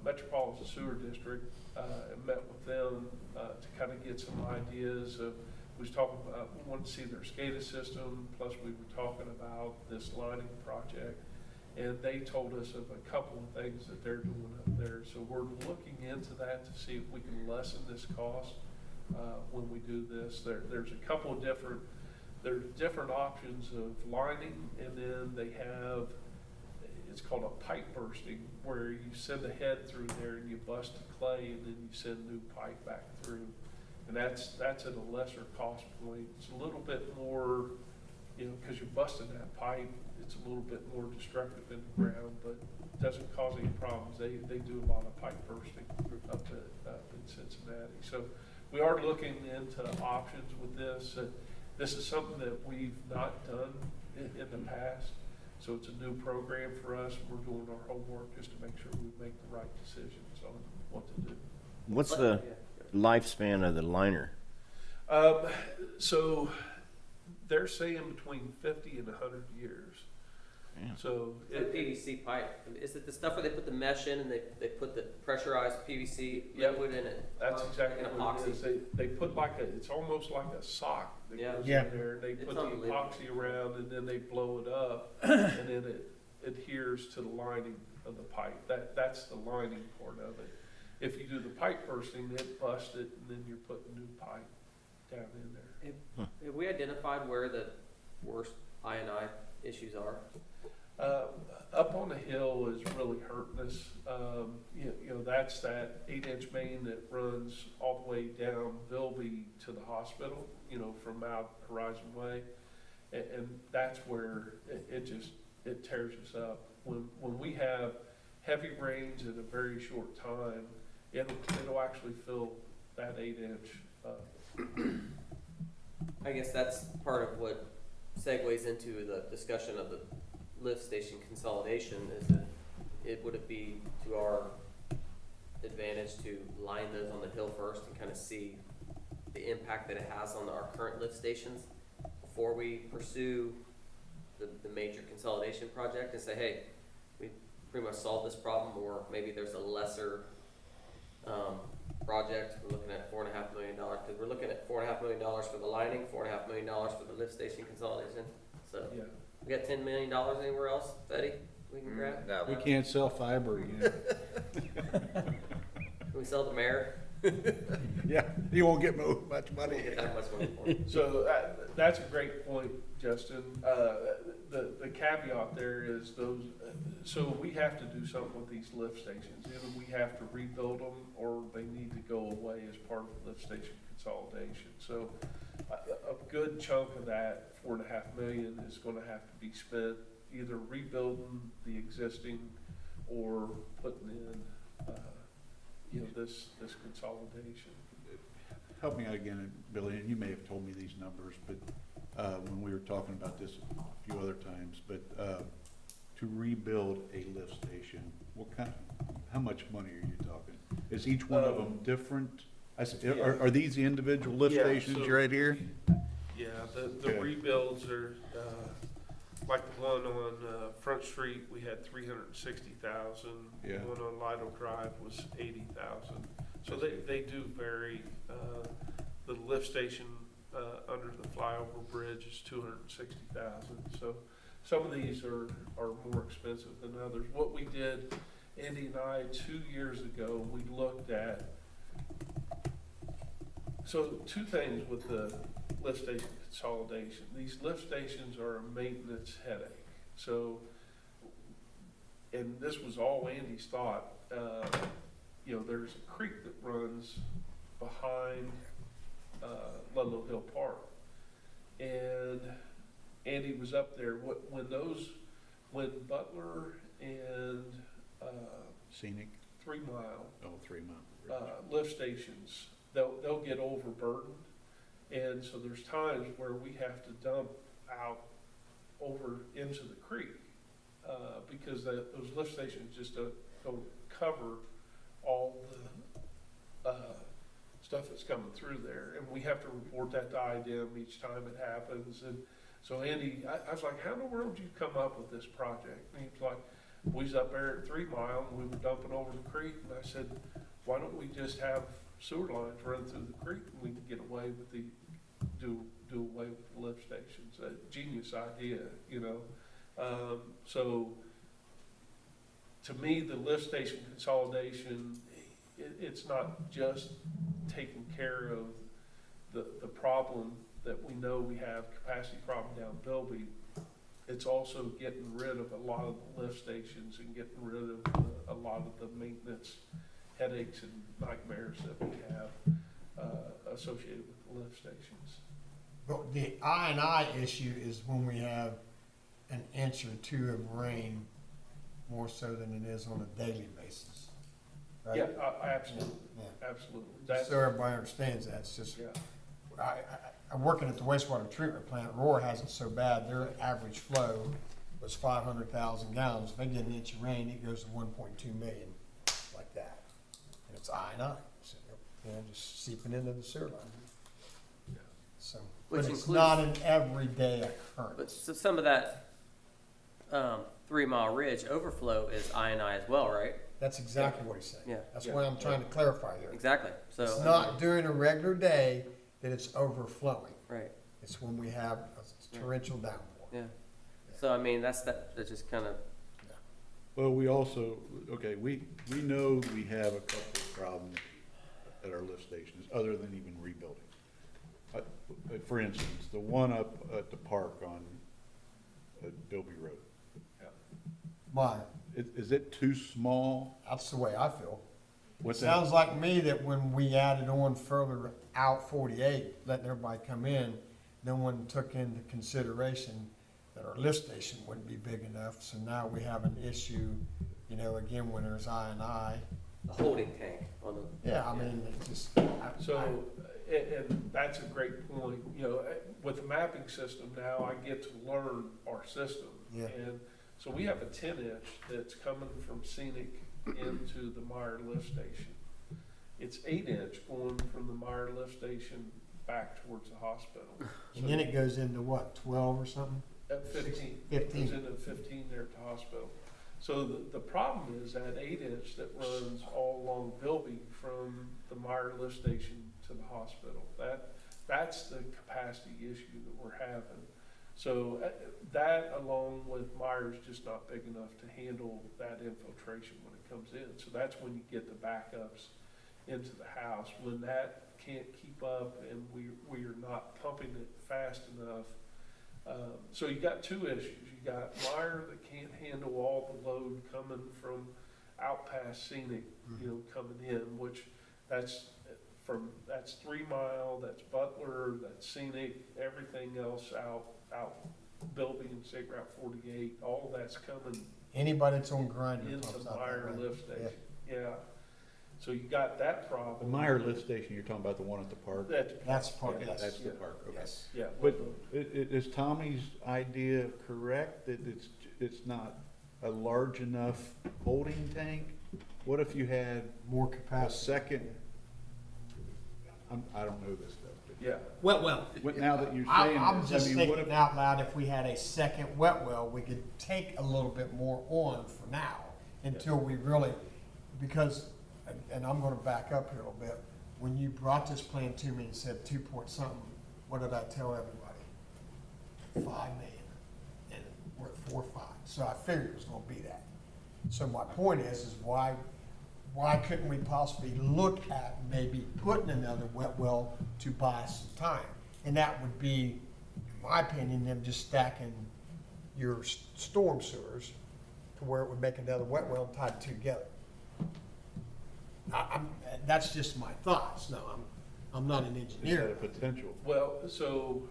Metropolitan Sewer District and met with them to kind of get some ideas of. We was talking about, we wanted to see their SCADA system, plus we were talking about this lining project. And they told us of a couple of things that they're doing up there. So we're looking into that to see if we can lessen this cost when we do this. There's a couple of different options of lining, and then they have, it's called a pipe bursting, where you send a head through there and you bust the clay and then you send new pipe back through. And that's at a lesser cost point. It's a little bit more, because you're busting that pipe, it's a little bit more destructive in the ground, but it doesn't cause any problems. They do a lot of pipe bursting up in Cincinnati. So we are looking into options with this. This is something that we've not done in the past. So it's a new program for us. We're doing our homework just to make sure we make the right decisions on what to do. What's the lifespan of the liner? So they're saying between 50 and 100 years. Yeah. So The PVC pipe, is it the stuff where they put the mesh in and they put the pressurized PVC Yep. liquid in it? that's exactly An what it is. epoxy. They put it's almost like a sock that Yeah. goes Yeah. in there. They It's put the unbelievable. epoxy around and then they blow it up and then it adheres to the lining of the pipe. That's the lining part of it. If you do the pipe bursting, it busts it and then you're putting new pipe down in there. Have we identified where the worst I&I issues are? Up on the hill is really hurting us. That's that 8-inch main that runs all the way down Vilby to the hospital, from out Horizon Way. And that's where it tears us up. When we have heavy rains in a very short time, it'll actually fill that 8-inch. I guess that's part of what segues into the discussion of the lift station consolidation, is that would it be to our advantage to line those on the hill first and kind of see the impact that it has on our current lift stations before we pursue the major consolidation project and say, hey, we pretty much solved this problem, or maybe there's a lesser project. We're looking at $4.5 million, because we're looking at $4.5 million for the lining, $4.5 million for the lift station consolidation. So Yeah. we got $10 million anywhere else, Betty, we can grab? No, We can't sell fiber, Can we sell the mayor? Yeah, you won't get much We money. don't get that much money for it. So that's a great point, Justin. The caveat there is so we have to do something with these lift stations. Either we have to rebuild them or they need to go away as part of the lift station consolidation. So a good chunk of that $4.5 million is gonna have to be spent either rebuilding the existing or putting in, this consolidation. Help me out again, Billy, and you may have told me these numbers, but, when we were talking about this a few other times, but, to rebuild a lift station, how much money are you talking? Is each one of them different? Are these the individual lift Yeah, stations so- right here? Yeah, the Okay. rebuilds are, like the one on Front Street, we had 360,000. Yeah. The one on Lido Drive was 80,000. So they do vary. The lift station under the flyover bridge is 260,000. So some of these are more expensive than others. What we did, Andy and I, 2 years ago, we looked at, so two things with the lift station consolidation. These lift stations are a maintenance headache. So, and this was all Andy's thought, there's a creek that runs behind Ludlow Hill Park. And Andy was up there, when Butler and Scenic, 3 Mile 3 Mile. lift stations, they'll get overburdened. And so there's times where we have to dump out over into the creek, because those lift stations just don't cover all the stuff that's coming through there. And we have to report that to IDEM each time it happens. And so Andy, I was like, how in the world did you come up with this project? And he was like, we was up there at 3 Mile and we were dumping over the creek. And I said, why don't we just have sewer lines run through the creek and we can get away with do away with the lift stations? A genius idea, So to me, the lift station consolidation, it's not just taking care of the problem that we know we have, capacity problem down Bilby. it's also getting rid of a lot of the lift stations and getting rid of a lot of the maintenance headaches and nightmares that we have associated with the lift stations. But the I issue is when we have an inch or two of rain, more so than it is on a daily basis, right? Yeah, absolutely, Yeah. absolutely. Just That's, so everybody understands that, it's just, yeah, I'm working at the wastewater treatment plant. Roar has it so bad, their average flow was 500,000 gallons. If they get an inch of rain, it goes to 1.2 million, like that. And it's I&I, so, you know, just seeping into the sewer line. yeah. So, Which but it's includes- not an everyday But occurrence. so some of that 3 Mile Ridge overflow is I&I as well, right? That's exactly what he's saying. Yeah. That's Yeah. why I'm trying to clarify here. Exactly. So It's not during a regular day that it's overflowing. right. It's when we have a torrential downpour. Yeah. So I mean, that's just kind of Well, we also, okay, we know we have a couple of problems at our lift stations, other than even rebuilding. For instance, the one up at the park on Bilby Road, My, is it too small? that's the way I feel. What's that? Sounds like me that when we added on further out 48, letting everybody come in, no one took into consideration that our lift station wouldn't be big enough. So now we have an issue, you know, again, when there's I&I. the holding tank on the. Yeah, I mean, it's just. So, and that's a great point, you know, with the mapping system now, I get to learn our system. Yeah. And so we have a 10-inch that's coming from Scenic into the Meyer lift station. It's 8-inch going from the Meyer lift station back towards the hospital. And then it goes into what, 12 or something? At 15. 15. Goes into 15 there at the hospital. So the problem is that 8-inch that runs all along Bilby from the Meyer lift station to the hospital. That's the capacity issue that we're having. So that along with Meyer's just not big enough to handle that infiltration when it comes in. So that's when you get the backups into the house. When that can't keep up and we are not pumping it fast enough. So you got two issues. You got Meyer that can't handle all the load coming from out past Scenic, you know, coming in, which that's 3 Mile, that's Butler, that's Scenic, everything else out Bilby and State Route 48, all of that's coming Anybody that's on grinder into pumps out Meyer that way. lift station. Yeah. So you got that The problem. Meyer lift station, you're talking about the one at the park? That's part, Yeah, yes. That's the park, okay. Yes. Yeah. But is Tommy's idea correct, that it's not a large enough holding tank? What if you had More a capacity. second, I don't know this stuff, but Yeah. Well, now that you're saying I'm this, just I mean, what thinking if, out loud, if we had a second wet well, we could take a little bit more on for now until we really, because, and I'm gonna back up here a little bit. When you brought this plan to me and said 2 point something, what did I tell everybody? 5 million, and we're at 4.5, so I figured it was gonna be that. So my point is why couldn't we possibly look at maybe putting another wet well to buy some time? And that would be, in my opinion, them just stacking your storm sewers to where it would make another wet well and tie the two together. That's just my thoughts. No, I'm not an is that a engineer. potential? Well, so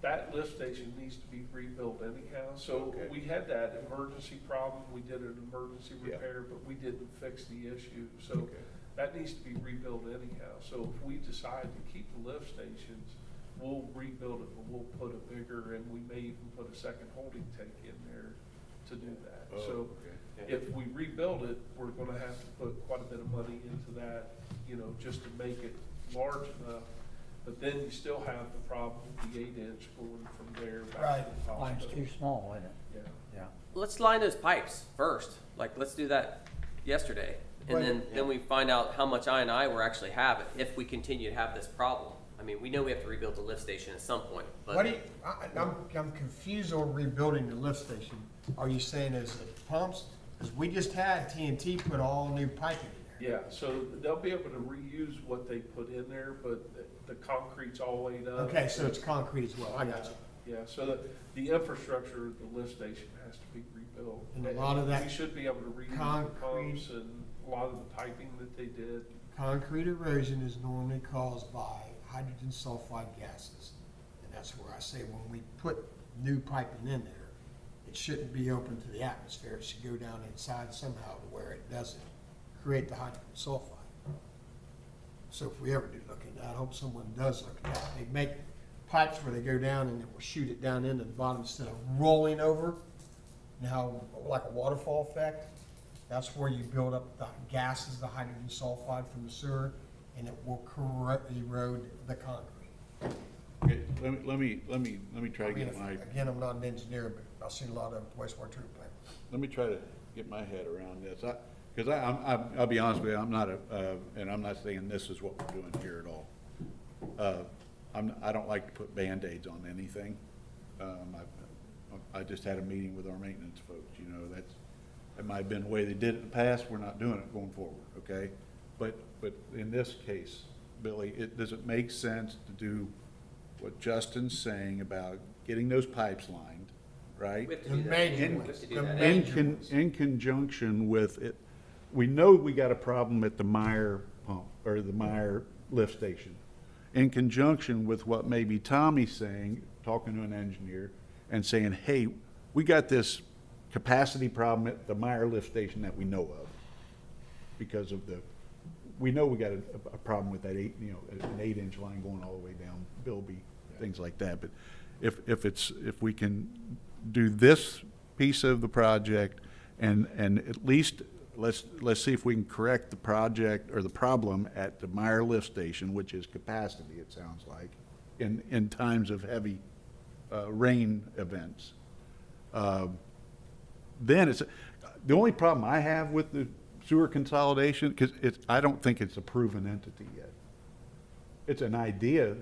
that lift station needs to be rebuilt anyhow. So Okay. we had that emergency problem. We did an emergency Yeah. repair, but we didn't fix the issue. So Okay. that needs to be rebuilt anyhow. So if we decide to keep the lift stations, we'll rebuild it, but we'll put a bigger, and we may even put a second holding tank in there to do that. Oh, So okay. if we rebuild it, we're gonna have to put quite a bit of money into that, you know, just to make it large enough. But then you still have the problem with the 8-inch going from there back to the Line's hospital. too small, isn't it? Yeah. Yeah. Let's line those pipes first. Like, let's do that yesterday, and Right. then we find out how much I&I we're actually having if we continue to have this problem. I mean, we know we have to rebuild the lift station at some point, but What do you, I'm confused on rebuilding the lift station. Are you saying is the pumps? Because we just had TNT put all new piping in there. Yeah, so they'll be able to reuse what they put in there, but the concrete's all laid up. Okay, so it's concrete as well. I got you. Yeah, so the infrastructure of the lift station has to be rebuilt. And a lot of that We should be able to reuse the concrete- pumps and a lot of the piping that they did. Concrete erosion is normally caused by hydrogen sulfide gases. And that's where I say when we put new piping in there, it shouldn't be open to the atmosphere. It should go down inside somehow to where it doesn't create the hydrogen sulfide. So if we ever do look at that, I hope someone does look at that. They make pipes where they go down and it will shoot it down into the bottom instead of rolling over. Now, like a waterfall effect, that's where you build up the gases, the hydrogen sulfide from the sewer, and it will erode the concrete. Okay, let me try to get my, Again, I'm not an engineer, but I've seen a lot of wastewater treatment plants. let me try to get my head around this. Because I'll be honest with you, I'm not and I'm not saying this is what we're doing here at all. I don't like to put Band-Aids on anything. I just had a meeting with our maintenance folks, you know, that might have been the way they did it in the past, we're not doing it going forward, okay? But in this case, Billy, does it make sense to do what Justin's saying about getting those pipes lined, right? We have to The do that. major We ones, have to do the that. major- In conjunction with it, we know we got a problem at the Meyer pump, or the Meyer lift station. In conjunction with what maybe Tommy's saying, talking to an engineer, and saying, hey, we got this capacity problem at the Meyer lift station that we know of. Because of we know we got a problem with that an 8-inch line going all the way down Bilby, things like that. But if we can do this piece of the project and at least let's see if we can correct the project or the problem at the Meyer lift station, which is capacity, it sounds like, in times of heavy rain events. Then the only problem I have with the sewer consolidation, because I don't think it's a proven entity yet. It's an idea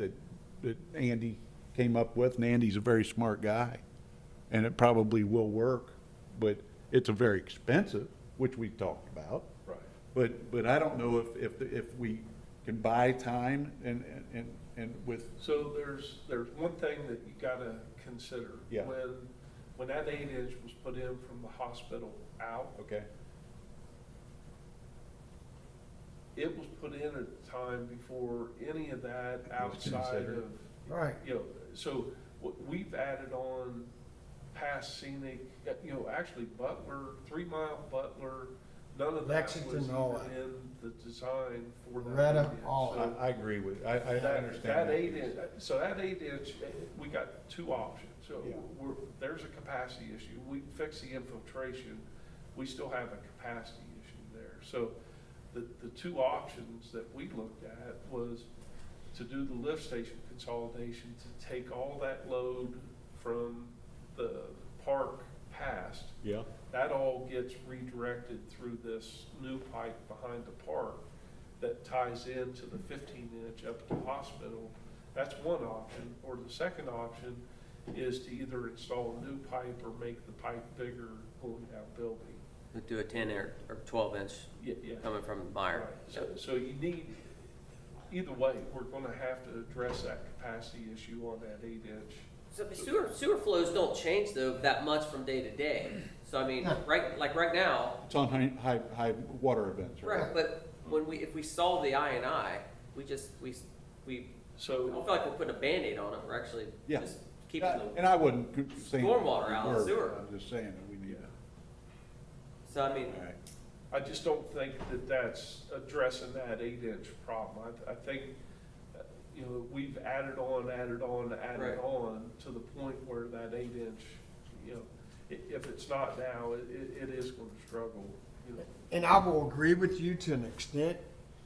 that Andy came up with, and Andy's a very smart guy, and it probably will work, but it's a very expensive, which we talked about. Right. But I don't know if we can buy time and with, So there's one thing that you gotta consider. Yeah. When that 8-inch was put in from the hospital out, okay, it was put in at a time before any of that outside considered. of, Right. you know, so we've added on past scenic, actually Butler, 3 Mile Butler, none of that was Lexington, all even that. in the design for that. Loretta, 8-inch. all So I agree with, I that understand. 8-inch, so that 8-inch, we got 2 options. So Yeah. there's a capacity issue. We fix the infiltration, we still have a capacity issue there. So the 2 options that we looked at was to do the lift station consolidation, to take all that load from the park past. Yeah, That all gets redirected through this new pipe behind the park that ties into the 15-inch up at the hospital. That's one option. Or the second option is to either install a new pipe or make the pipe bigger going down Bilby. We do a 10 or 12-inch Yeah. coming from Meyer. Right. So you need, either way, we're gonna have to address that capacity issue on that 8-inch. So sewer flows don't change though that much from day to day. So I mean, No. right now, it's on high water events, right? right. But if we solve the I&I, we don't So, feel like we're putting a Band-Aid on it. We're actually Yeah. just keeping the. And I wouldn't say. Stormwater out of the word, sewer. I'm just saying that we need, So I mean, all right. I just don't think that that's addressing that 8-inch problem. I think, we've added on Right. to the point where that 8-inch, if it's not now, it is gonna struggle, And I will agree with you to an extent,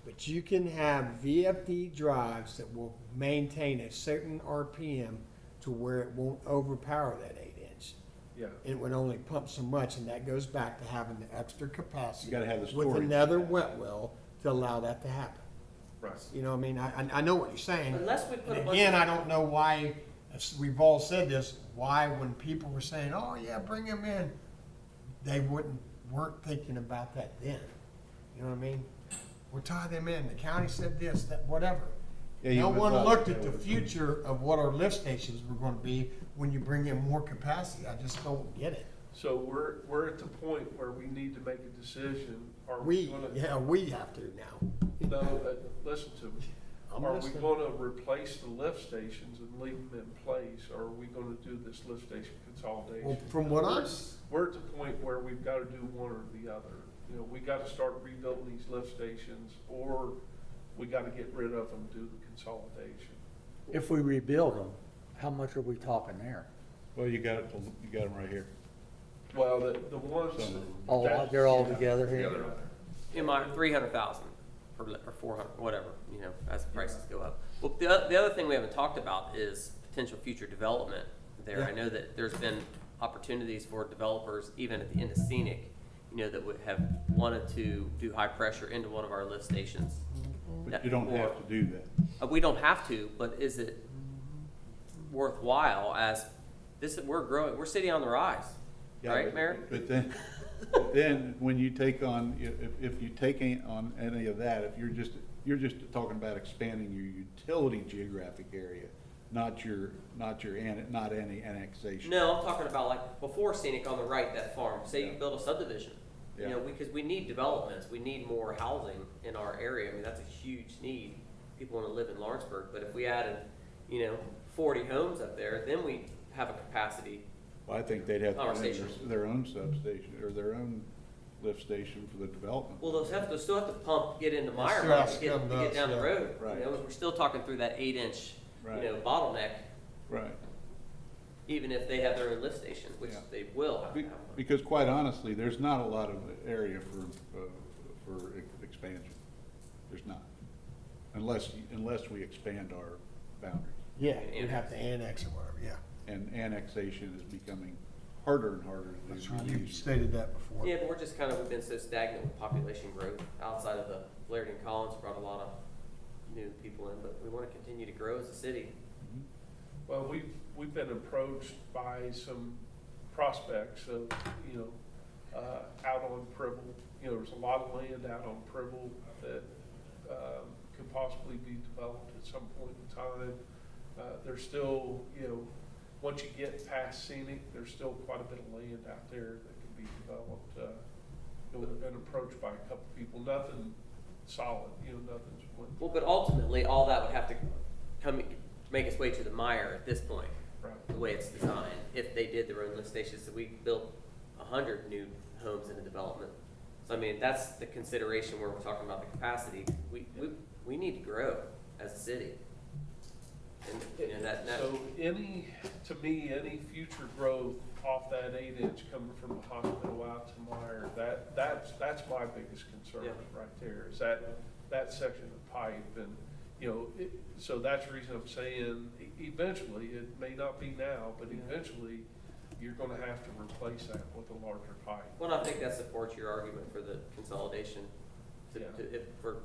but you can have VFD drives that will maintain a certain RPM to where it won't overpower that 8-inch. Yeah. It would only pump so much, and that goes back to having the extra capacity. You gotta have the with storage. another wet well to allow that to happen. Right. You know what I mean? I know what you're saying. unless we put a And bunch again, of, I don't know why, as we've all said this, why when people were saying, oh yeah, bring them in, they weren't thinking about that then. You know what I mean? We'll tie them in, the county said this, that, whatever. Yeah, he No was one up looked there at the with- future of what our lift stations were gonna be when you bring in more capacity. I just don't get it. So we're at the point where we need to make a decision. Are we gonna? We have to now. No, listen to me. I'm Are we listening. gonna replace the lift stations and leave them in place, or are we gonna do this lift station Well, consolidation? from what I'm, We're at the point where we've gotta do one or the other. You know, we gotta start rebuilding these lift stations, or we gotta get rid of them, do the consolidation. If we rebuild them, how much are we talking there? Well, you got them right here. Well, the ones. Some of them. All, that- they're all yeah. together here? In my 300,000 or 400, whatever, you know, as the prices go up. Well, the other thing we haven't talked about is potential future development there. I Yeah. know that there's been opportunities for developers, even at the end of Scenic, you know, that would have wanted to do high pressure into one of our lift stations. But you don't have to do that. We don't have to, but is it worthwhile as this, we're growing, we're city on the rise, Yeah, right, but- Mayor? But then when you take on, if you take on any of that, if you're just talking about expanding your utility geographic area, not any annexation. No, I'm talking about like before Scenic on the right, that farm, say you build a subdivision. You know, Yeah. because we need developments, we need more housing in our area, I mean, that's a huge need. People wanna live in Lawrenceburg, but if we added, 40 homes up there, then we have a capacity. Well, I think they'd have to Our have station. their own substation, or their own lift station for the development. Well, they'll still have to pump, get into Meyer, still Mike, has to to get, come to to get us, down the yeah. road. Right. You know, we're still talking through that 8-inch, Right. bottleneck, Right. even if they have their own lift station, which Yeah. they will have to Be- have. Because quite honestly, there's not a lot of area for expansion. There's not. Unless we expand our boundaries. yeah, we have to annex or whatever, yeah. And annexation is becoming harder and harder to do. That's not right. You've easier. stated that before. Yeah, but we're just we've been so stagnant with population growth outside of the Flaherty and Collins brought a lot of new people in, but we want to continue to grow as a city. Well, we've been approached by some prospects of, out on Pribble. There's a lot of land out on Pribble that could possibly be developed at some point in time. There's still, once you get past Scenic, there's still quite a bit of land out there that can be developed. We've been approached by a couple people, nothing solid, nothing's went. Well, but ultimately, all that would have to make its way to the Meyer at this point, Right. the way it's designed. If they did their own lift stations, so we built 100 new homes in a development. So I mean, that's the consideration where we're talking about the capacity. We need to grow as a city. And that. So to me, any future growth off that 8-inch coming from the hospital out to Meyer, that's my biggest concern Yeah. right there, is that section of pipe. And, so that's the reason I'm saying, eventually, it may not be now, but eventually, you're gonna have to replace that with a larger pipe. Well, I think that supports your argument for the consolidation Yeah. for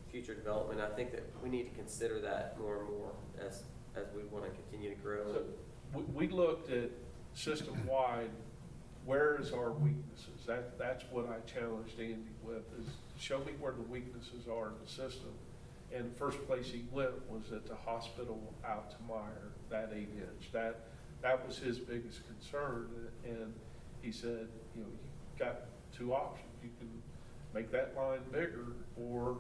future development. I think that we need to consider that more and more as we want to continue to grow. So we looked at system-wide, where is our weaknesses? That's what I challenged Andy with, is show me where the weaknesses are in the system. And the first place he went was at the hospital out to Meyer, that 8-inch. That was his biggest concern. And he said, you've got two options. You can make that line bigger, or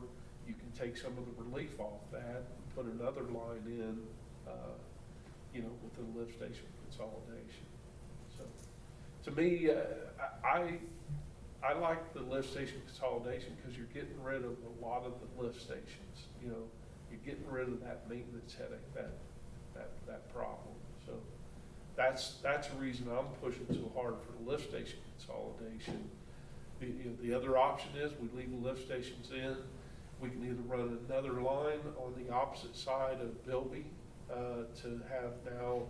you can take some of the relief off that and put another line in, with the lift station consolidation. So, to me, I like the lift station consolidation because you're getting rid of a lot of the lift stations. You're getting rid of that maintenance headache, that problem. So that's the reason I'm pushing so hard for the lift station consolidation. The other option is we leave the lift stations in. We can either run another line on the opposite side of Bilby to have now,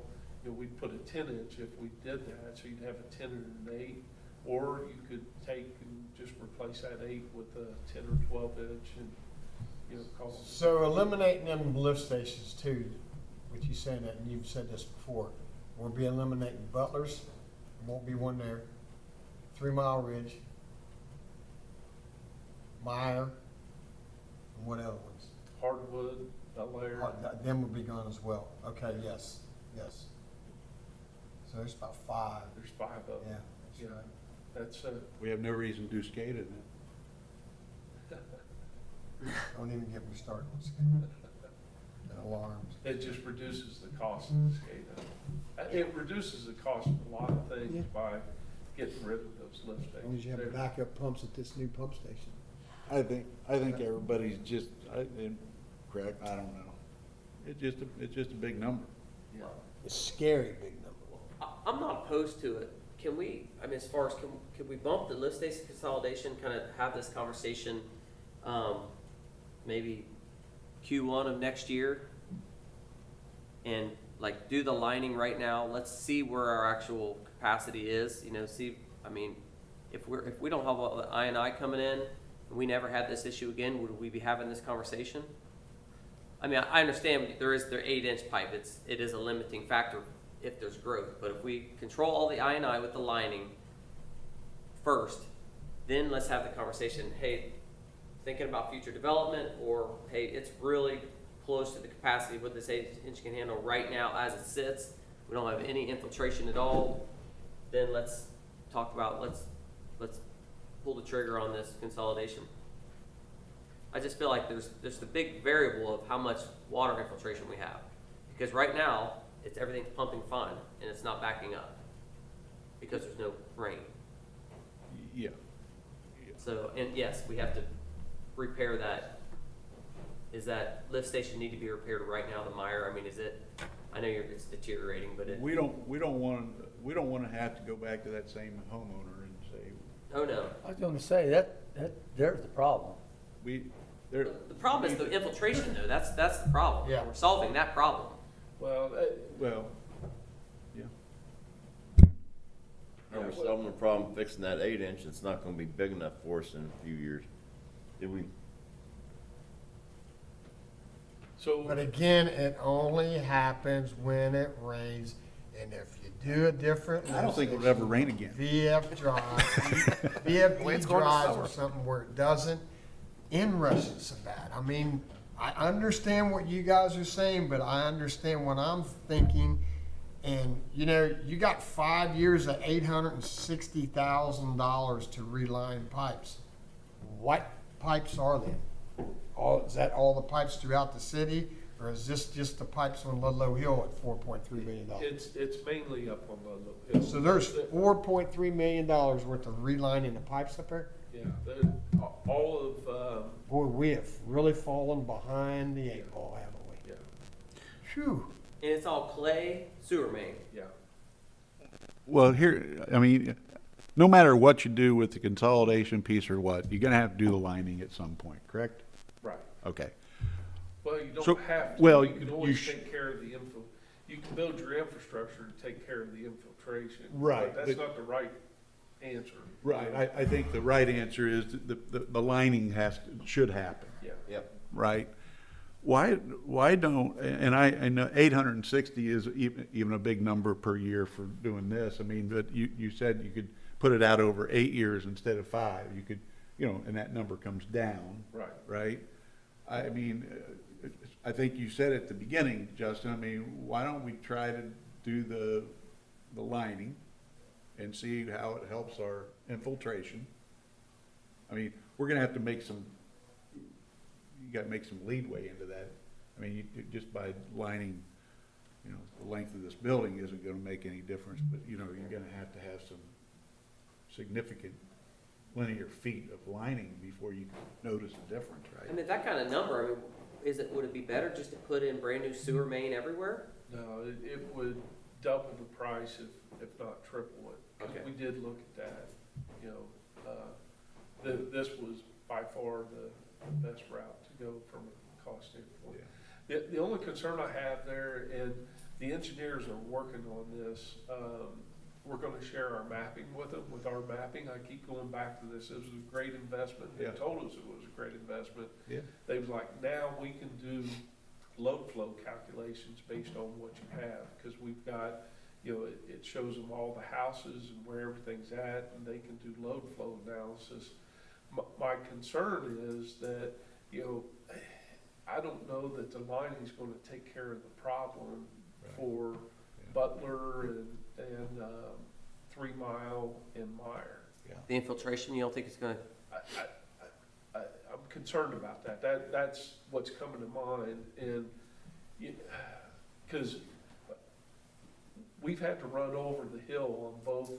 we'd put a 10-inch if we did that, so you'd have a 10 and an 8, or you could take and just replace that 8 with a 10 or 12-inch and, call it. So eliminating them lift stations too, which you saying that, and you've said this before, we'll be eliminating Butler's, there won't be one there, 3 Mile Ridge, Meyer, and what other ones? Hardwood, a layer. Them would be gone as well. Okay, yes, yes. So there's about 5. There's 5 of them. Yeah, that's Yeah. right. That's, We have no reason to do SCADA then. Don't even get me started on SCADA and alarms. it just reduces the cost of the SCADA. It reduces the cost of a lot of things by getting rid of those lift As long as you have stations. backup pumps at this new pump station. I think everybody's just, correct, I don't know. It's just a big number. Yeah. It's scary big number. I'm not opposed to it. Can we, I mean, as far as, can we bump the lift station consolidation, kind of have this conversation, maybe Q1 of next year? And like do the lining right now, let's see where our actual capacity is, you know, see, I mean, if we don't have all the I&I coming in, and we never had this issue again, would we be having this conversation? I mean, I understand their 8-inch pipe, it is a limiting factor if there's growth, but if we control all the I&I with the lining first, then let's have the conversation, hey, thinking about future development, or hey, it's really close to the capacity of what this 8-inch can handle right now as it sits, we don't have any infiltration at all, then let's talk about, let's pull the trigger on this consolidation. I just feel like there's the big variable of how much water infiltration we have. Because right now, everything's pumping fine, and it's not backing up. Because there's no rain. Yeah. So, and yes, we have to repair that. Is that lift station need to be repaired right now, the Meyer? I mean, is it, I know it's deteriorating, but it. We don't want to have to go back to that same homeowner and say, Oh, no. I was gonna say, there's the problem. there. The problem is the infiltration, though. That's the problem. Yeah. We're solving that problem. Well, Well, yeah. Are we solving the problem fixing that 8-inch? It's not gonna be big enough for us in a few years. Did we? so. But again, it only happens when it rains, and if you do a different. I don't think it'll ever rain again. VF drive, VFD drives or something where it doesn't inrush it so bad. I mean, I understand what you guys are saying, but I understand what I'm thinking. And, you know, you got 5 years at $860,000 to reline pipes. What pipes are they? Is that all the pipes throughout the city? Or is this just the pipes on Ludlow Hill at $4.3 million? It's mainly up on the. So there's $4.3 million worth of relining the pipes up there? Yeah, all of, Boy, we have really fallen behind the 8 ball, haven't we? yeah, Phew. And it's all clay sewer main. yeah. Well, here, I mean, no matter what you do with the consolidation piece or what, you're gonna have to do the lining at some point, correct? Right. Okay. Well, you So- don't have to. well, You can you always sh- take care of the you can build your infrastructure to take care of the infiltration. Right, But that's but- not the right answer. Right, I think the right answer is the lining should happen, Yeah. Yep. right? Why don't, and I know 860 is even a big number per year for doing this. I mean, but you said you could put it out over 8 years instead of 5. You could, you know, and that number comes down, Right. right? I mean, I think you said at the beginning, Justin, I mean, why don't we try to do the lining and see how it helps our infiltration? I mean, we're gonna have to make you gotta make some leadway into that. I mean, just by lining, you know, the length of this building isn't gonna make any difference, but, you know, you're gonna have to have some significant linear feet of lining before you notice the difference, I right? mean, that kind of number, I mean, would it be better just to put in brand new sewer main everywhere? No, it would double the price if not triple it. 'Cause Okay. we did look at that, you know, this was by far the best route to go from a cost standpoint. The only concern I have there, and the engineers are working on this, we're gonna share our mapping with them, with our mapping. I keep going back to this. This was a great investment. They Yeah. told us it was a great investment. Yeah. They was like, now we can do load flow calculations based on what you have, because we've got, you know, it shows them all the houses and where everything's at, and they can do load flow analysis. My concern is that, you know, I don't know that the lining's gonna take care of the problem for Butler and 3 Mile and Meyer. The infiltration, you don't think it's gonna, I'm concerned about that. That's what's coming to mind, and because we've had to run over the hill on both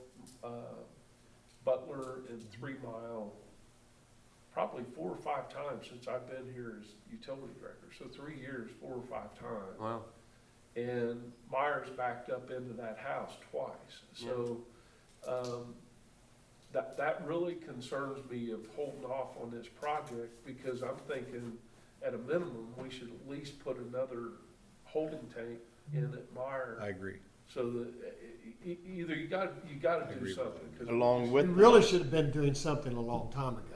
Butler and 3 Mile probably 4 or 5 times since I've been here as utility director. So 3 years, 4 or 5 times. wow. And Myers backed up into that house twice. So that really concerns me of holding off on this project, because I'm thinking at a minimum, we should at least put another holding tank in at Meyer. I agree. So that either you gotta do something. 'Cause Along We with, really should have been doing something a long time ago.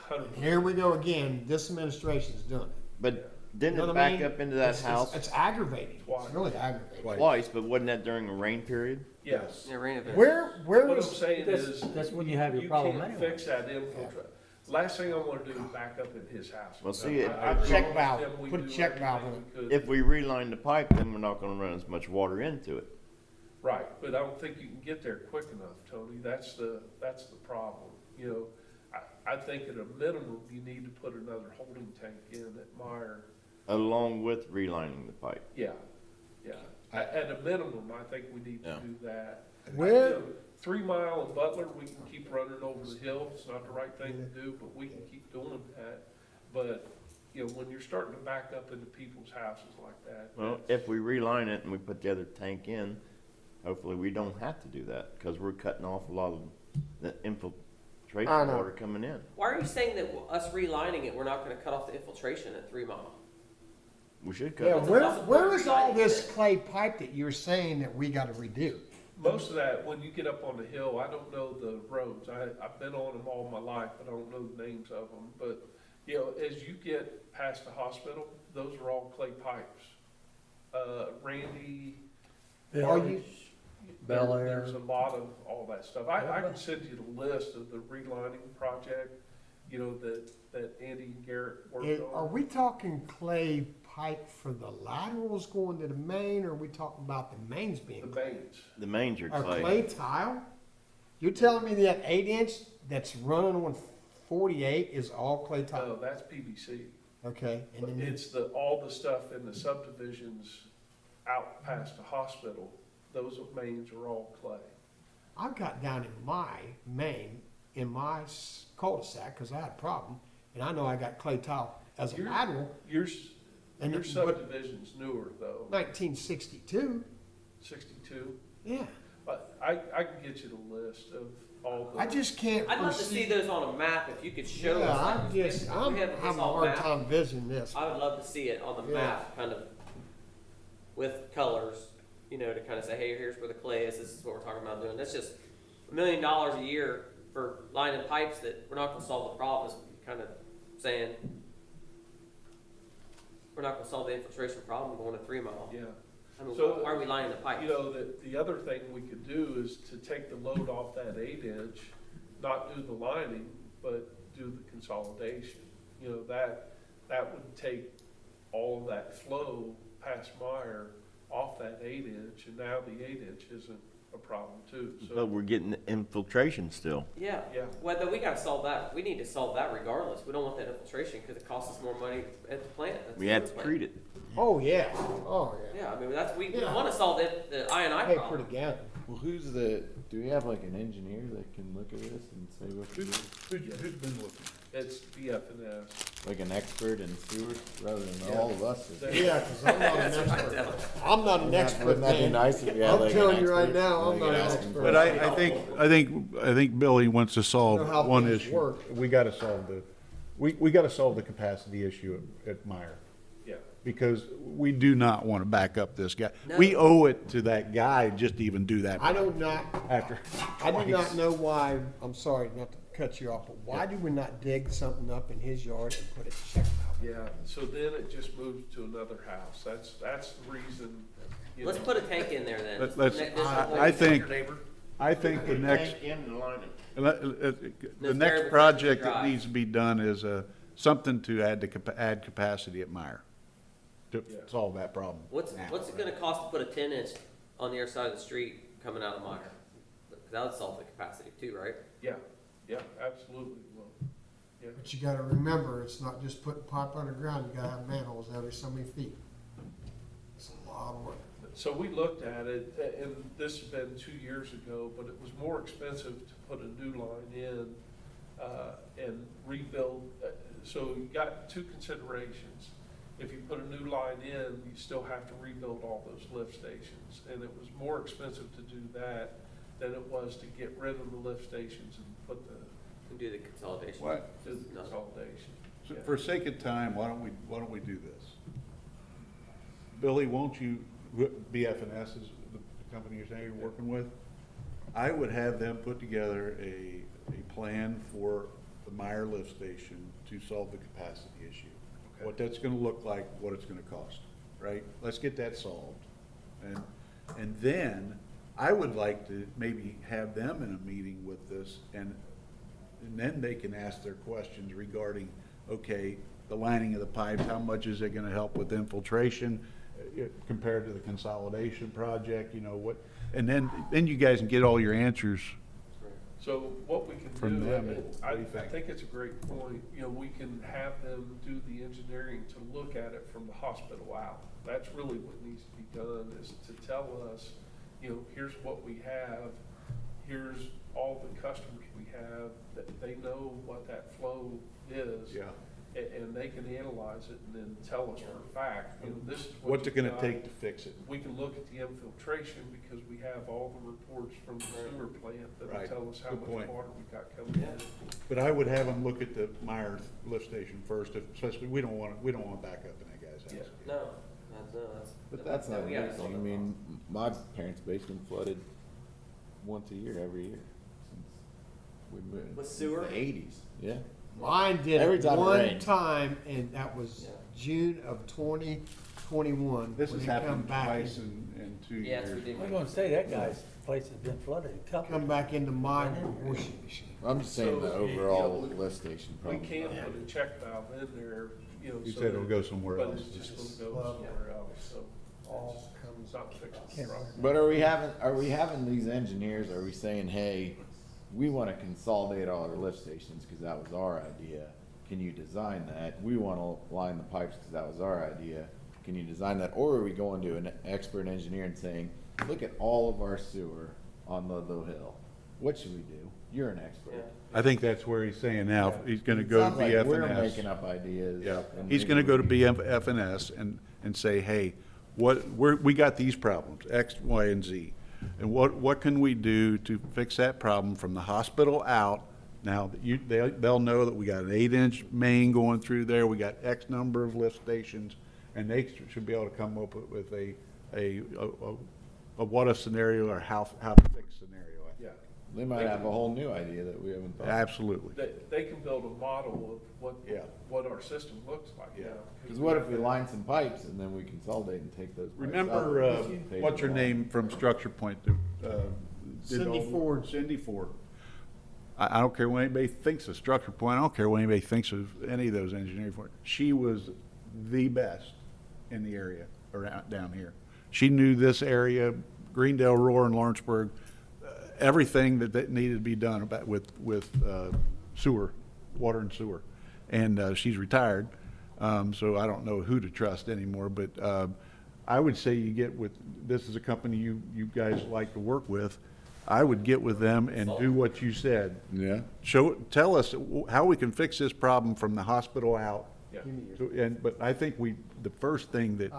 100%. Here we go again, this administration's doing it. but You didn't know it what I back mean? up into that It's- house It's aggravating, Twice. it's really aggravating. twice, but wasn't that during a rain period? Yes. Yeah, rain event. Where What I'm was, saying That's- is. that's when you have your problem can't anyway. fix that infiltrate. Last thing I wanna do is back up in his house. Well, see, I check promised valve, him we'd put a do check valve everything in we could. If we reline the pipe, then we're not gonna run as much water into it. Right, but I don't think you can get there quick enough, Tony. That's the problem. You know, I think at a minimum, you need to put another holding tank in at Meyer. Along with relining the pipe. Yeah. At a minimum, I think we need to Yeah. do that. Where- You know, 3 Mile and Butler, we can keep running over the hill. It's not the right thing to do, but we can keep doing that. But, you know, when you're starting to back up into people's houses like that. Well, that's- if we reline it and we put the other tank in, hopefully we don't have to do that, because we're cutting off a lot of the infiltration I know. water coming in. Why are you saying that us relining it, we're not gonna cut off the infiltration at 3 Mile? We should cut yeah, it. where is all this clay pipe that you're saying that we gotta redo? Most of that, when you get up on the hill, I don't know the roads. I've been on them all my life, but I don't know the names of them. But, you know, as you get past the hospital, those are all clay pipes. Randy, Are you, Bel Air. there's a lot of all that stuff. I can send you the list of the relining project, you know, that Andy and Garrett worked are on. we talking clay pipe for the laterals going to the main, or are we talking about the mains being The clay? mains. The mains are Or clay. clay tile? You're telling me that 8-inch that's running on 48 is all clay No, tile? that's PVC. Okay, and But then it's all the stuff in the subdivisions out past the hospital, those mains are all clay. I've got down in my main, in my cul-de-sac, because I had a problem, and I know I got clay tile as a Your- lateral, Yours, and your but subdivision's newer though, 1962, 62. yeah. But I can get you the list of all the. I just can't I'd love to see foresee. those on a map, if you could show Yeah, us. like, I'm just, if I'm we have this having a on hard map, time visioning this. I would love to see it on the Yeah. map, kind of with colors, you know, to kind of say, hey, here's where the clay is, this is what we're talking about doing. That's just $1 million a year for lining pipes that we're not gonna solve the problem, is kind of saying, we're not gonna solve the infiltration problem going to 3 Mile. Yeah. I mean, So, why are we lining the pipes? You know, the other thing we could do is to take the load off that 8-inch, not do the lining, but do the consolidation. You know, that would take all of that flow past Meyer off that 8-inch, and now the 8-inch isn't a problem too, But so, we're getting infiltration still. Yeah, yeah. well, then we gotta solve that, we need to solve that regardless, we don't want that infiltration, because it costs us more money at the plant. That's We the have other to plant. treat it. Oh, yeah, oh, yeah. Yeah, I mean, that's, we Yeah. wanna solve the I and I Pay for problem. the gallon. Well, do we have like an engineer that can look at this and say what to do? Who's been looking? It's BF&S. Like an expert in sewers rather than all of us? They- Yeah, because I'm not an expert. I'm not an expert, Wouldn't that be man. nice if we had I'm like an telling you right expert? now, I'm Like not an ask him expert. But I think Billy wants to solve Know how one things issue. work. We gotta solve we gotta solve the capacity issue at Meyer. Yeah. Because we do not want to back up this guy. No. We owe it to that guy just to even do that. I do not, After. I do twice. not know why, I'm sorry not to cut you off, but why do we not dig something up in his yard and put a check valve? Yeah, so then it just moves to another house. That's the reason, you know. Let's put a tank in there then. Let's- I think, I think the next, Tank in the lining. the This next very project that drive. needs to be done is something to add capacity at Meyer. to Yeah. solve that problem. What's now, it gonna cost to put a 10-inch on the other side of the street coming out of Meyer? That would solve the capacity too, right? Yeah, yeah, absolutely will. Yeah. But you gotta remember, it's not just putting pipe underground, you gotta have manholes every so many feet. It's a lot of work. So we looked at it, and this has been 2 years ago, but it was more expensive to put a new line in, and rebuild. So you got two considerations. If you put a new line in, you still have to rebuild all those lift stations. And it was more expensive to do that than it was to get rid of the lift stations and put And do the consolidation. What? the consolidation. So Yeah. for sake of time, why don't we do this? Billy, won't you, BF&S is the company you're saying you're working with? I would have them put together a plan for the Meyer lift station to solve the capacity issue. Okay. What that's gonna look like, what it's gonna cost, right? Let's get that solved. And then I would like to maybe have them in a meeting with this and then they can ask their questions regarding, okay, the lining of the pipes, how much is it gonna help with infiltration compared to the consolidation project, you know, what, and then you guys can get all your answers. So what we can From do, them, and what I do you think? think it's a great point, you know, we can have them do the engineering to look at it from the hospital out. That's really what needs to be done, is to tell us, you know, here's what we have, here's all the customers we have, that they know what that flow is. Yeah. And they can analyze it and then tell us for a fact, you know, this is what What's it you've gonna got. take to fix it? We can look at the infiltration because we have all the reports from the sewer plant that will Right. tell us how Good much point. water we got coming in. But I would have them look at the Meyer lift station first, especially, we don't want back up in that guy's house. Yeah. No, that's. But that's not we gotta anything. I solve mean, my parents' basement flooded once a year, every year since we moved. With sewer? Since the 80s, yeah. Mine did Every it time it one rained. time, and that was Yeah. June of 2021. This when has they come happened back twice in- in 2 Yeah, it's years. I was ridiculous. gonna say, that guy's place has been flooded a couple. Come back into my washing machine. I'm just saying the So, overall yeah, lift station We problem. can put a check valve in there, you know. You so said it'll that- go somewhere But else. it's just gonna go Well, somewhere else, so. all It's not fixing the problem. But are we having these engineers, are we saying, hey, we wanna consolidate all our lift stations, cause that was our idea. Can you design that? We wanna line the pipes, cause that was our idea. Can you design that? Or are we going to an expert engineer and saying, look at all of our sewer on Ludlow Hill. What should we do? You're an expert. Yeah. I think that's where he's saying now, he's gonna go to Sounds like we're BF&S. making up ideas. Yeah, and he's maybe gonna we go to can- BF&S and say, hey, we got these problems, X, Y, and Z. And what can we do to fix that problem from the hospital out? Now, they'll know that we got an 8-inch main going through there, we got X number of lift stations, and they should be able to come up with a what if scenario or how to fix scenario, I think. Yeah. They might have a whole new idea that we haven't thought of. Absolutely. They can build a model of Yeah. what our system looks like Yeah. now. Cause what if we line some pipes and then we consolidate and take those pipes Remember, out? Pay what's her the name from Structure Point? Did Cindy all- Ford. Cindy Ford. I don't care what anybody thinks of Structure Point, I don't care what anybody thinks of any of those engineering firms. She was the best in the area, around, down here. She knew this area, Greendale, Roar, and Lawrenceburg, everything that needed to be done about with sewer, water and sewer. And she's retired, so I don't know who to trust anymore, but I would say you get with, this is a company you guys like to work with, I would get with them and do what you said. Yeah. Tell us how we can fix this problem from the hospital out. Yeah. But I think the first thing that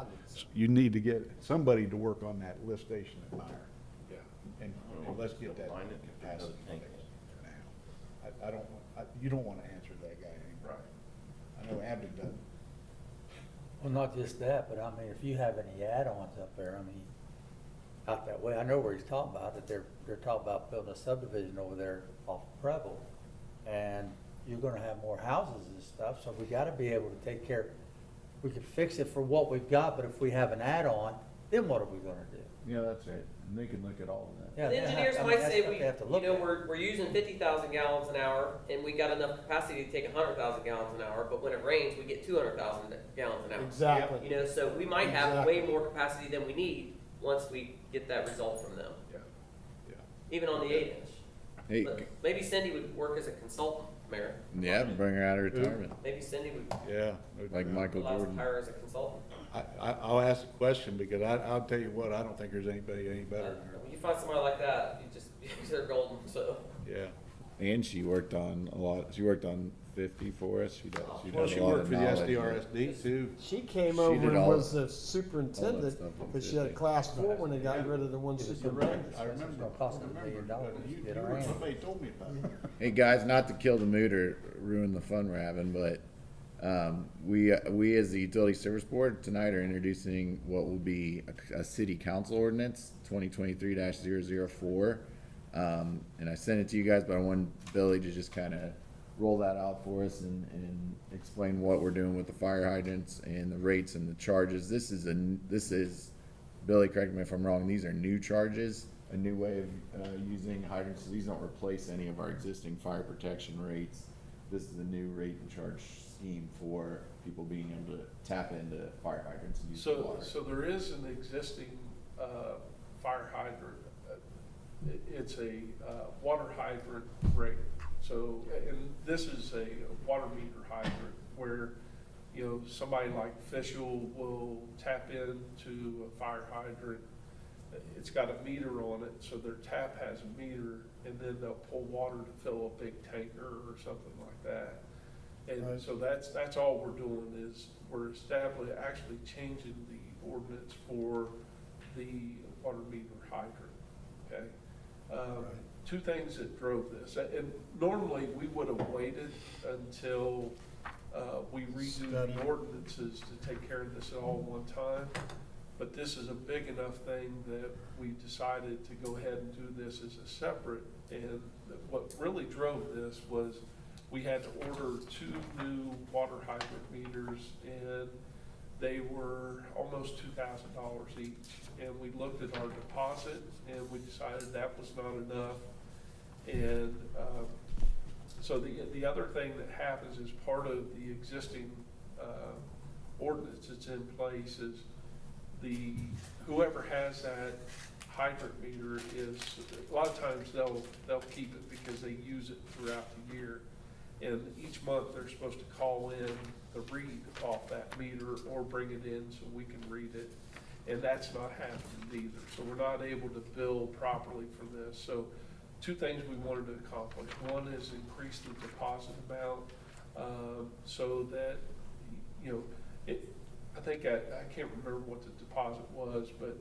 you need to get somebody to work on that lift station at Meyer. Yeah. And let's get that Line it, capacity tank. now. You don't wanna answer that guy anymore. Right. I know Abby doesn't. Well, not just that, but I mean, if you have any add-ons up there, I mean, out that way, I know where he's talking about, that they're talking about building a subdivision over there off Preble. And you're gonna have more houses and stuff, so we gotta be able to take care, we can fix it for what we've got, but if we have an add-on, then what are we gonna do? Yeah, that's right. And they can look at all of that. Yeah, The they have- engineers I mean, might that's say, what we, they have to you look know, at. we're using 50,000 gallons an hour, and we got enough capacity to take 100,000 gallons an hour, but when it rains, we get 200,000 gallons an hour. Exactly. You know, so we might have Exactly. way more capacity than we need once we get that result from them, Yeah. even on the 8-inch. Hey, But maybe Cindy would work as a consultant, Mayor. yeah, bring her out of retirement, Maybe Cindy would Yeah. like Michael allow us to Jordan. hire her as a consultant. I'll ask the question because I'll tell you what, I don't think there's anybody any better than her. When you find somebody like that, they're golden, so. Yeah. And she worked on a lot, she worked on 50 for us, she does Well, a she lot worked of for the knowledge. SDRSD too. She came She over did and all- was the all superintendent, that stuff on because she had a 50. class 4 when they got rid of the one It was superintendent. I remember, gonna cost $1 million to get our end. somebody told me about it. Hey, guys, not to kill the mood or ruin the fun we're having, but we as the Utility Service Board tonight are introducing what will be a city council ordinance 2023-004. And I sent it to you guys, but I want Billy to just kind of roll that out for us and explain what we're doing with the fire hydrants and the rates and the charges. This is Billy, correct me if I'm wrong, these are new charges, a new way of using hydrants. These don't replace any of our existing fire protection rates. This is a new rate and charge scheme for people being able to tap into fire hydrants and use the So, water. so there is an existing, fire hydrant. It's a, water hydrant rate. So, and this is a water meter hydrant where, you know, somebody like Fishel will tap into a fire hydrant. It's got a meter on it, so their tap has a meter, and then they'll pull water to fill a big tanker or something like that. And Right. so that's all we're doing is we're actually changing the ordinance for the water meter hydrant, okay? Two things that drove this, and normally we would have waited until we redo Study. the ordinances to take care of this all at one time. But this is a big enough thing that we decided to go ahead and do this as a separate. And what really drove this was we had to order 2 new water hydrant meters, and they were almost $2,000 each. And we looked at our deposit, and we decided that was not enough. And so the other thing that happens as part of the existing ordinance that's in place is whoever has that hydrant meter is, a lot of times they'll keep it because they use it throughout the year. And each month they're supposed to call in the read off that meter or bring it in so we can read it. And that's not happening either. So we're not able to bill properly for this. So 2 things we wanted to accomplish. One is increase the deposit amount, so that, you know, I think I can't remember what the deposit was, but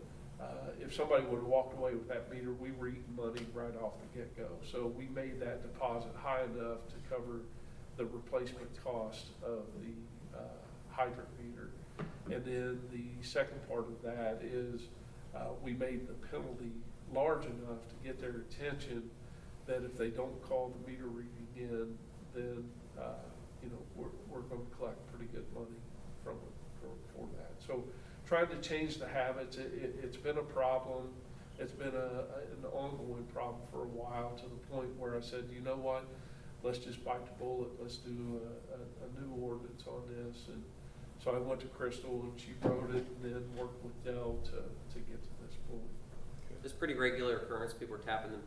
if somebody would have walked away with that meter, we were eating money right off the get-go. So we made that deposit high enough to cover the replacement cost of the hydrant meter. And then the second part of that is we made the penalty large enough to get their attention that if they don't call the meter reading in, then you know, we're going to collect pretty good money from it for that. So trying to change the habits, it's been a problem. It's been an ongoing problem for a while, to the point where I said, you know what, let's just bite the bullet. Let's do a new ordinance on this. And so I went to Crystal and she wrote it, and then worked with Dell to get to this point. It's pretty regular occurrence, people are tapping the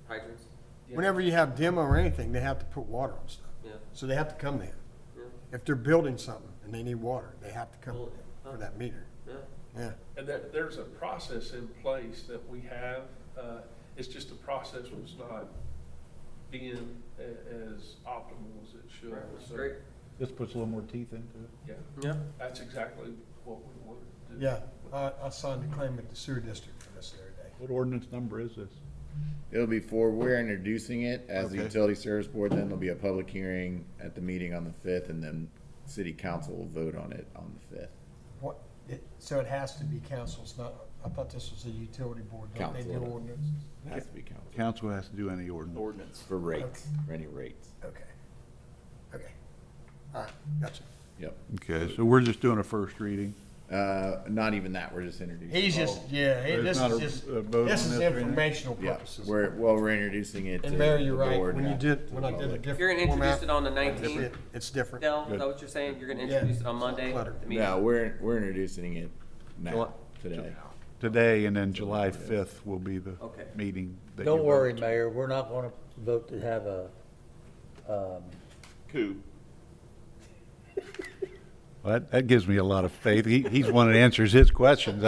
hydrants. Yeah. Whenever you have demo or anything, they have to put water on stuff. Yeah, So they have to come there. yeah, If they're building something and they need water, they have to come Well, for that meter. yeah. Yeah. And there's a process in place that we have. It's just the process was not being as optimal as it should. Right, that's So, great. This puts a little more teeth into it. Yeah, Yeah. that's exactly what we wanted to do. Yeah, I signed a claim with the sewer district for this the other day. What ordinance number is this? It'll be we're introducing it as the Okay. Utility Service Board, then there'll be a public hearing at the meeting on the 5th, and then City Council will vote on it on the 5th. What, so it has to be council, it's not, I thought this was a utility board, don't they do Council. ordinances? It has to be council. Council has to do any ordinance. For rates, for any rates. Okay. Okay. All right, gotcha. Yep. Okay, so we're just doing a first reading. Not even that, we're just introducing. He's just, yeah, There's this not is a- just, a vote this on is this or anything? informational Yeah, purposes. we're introducing it to And Mary, you're the right, board. when you did, when I did a Public. You're different gonna introduce format, it on the 19th. it's different. Del, is Good. that what you're saying? You're gonna Yeah. introduce it on Monday? Clutter. the meeting? No, we're introducing it now, today. Today, and then July 5th will be the Okay. meeting. that Don't you worry, vote. Mayor, we're not gonna vote to have a, Coup. Well, that gives me a lot of faith. He's one that answers his questions.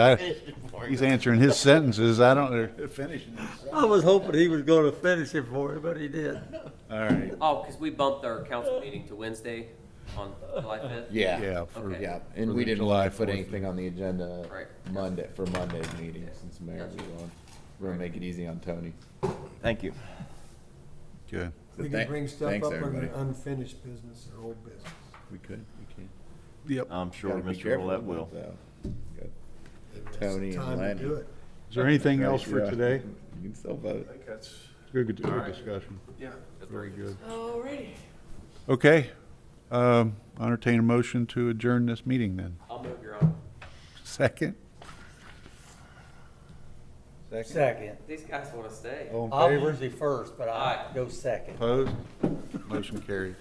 He's answering his sentences. I don't, they're finishing. I was hoping he was gonna finish it for you, but he did. All right. Oh, because we bumped our council meeting to Wednesday on July 5th? Yeah. Yeah, for, Okay. Yeah, For and the we didn't July want to put 4th. anything on the agenda Right. Monday, for Monday's meeting, since Mayor was on. We're gonna make it easy on Tony. Thank you. good. So We can thank- bring stuff thanks, up under everybody. unfinished business or old business. We could, we can. Yep. I'm sure Gotta be Mr. careful Roulette about will. that. Good. It's Tony and time to Lanny. do it. Is there anything Right, else for yeah. today? You can still I vote. think that's, Good All right. discussion. yeah. Very good. Alrighty. Okay. Entertain a motion to adjourn this meeting then. I'll move, Your Honor. Second. Second. These guys want to stay. All in I'm favor? usually first, but I Aye. go second. Opposed? Motion carried.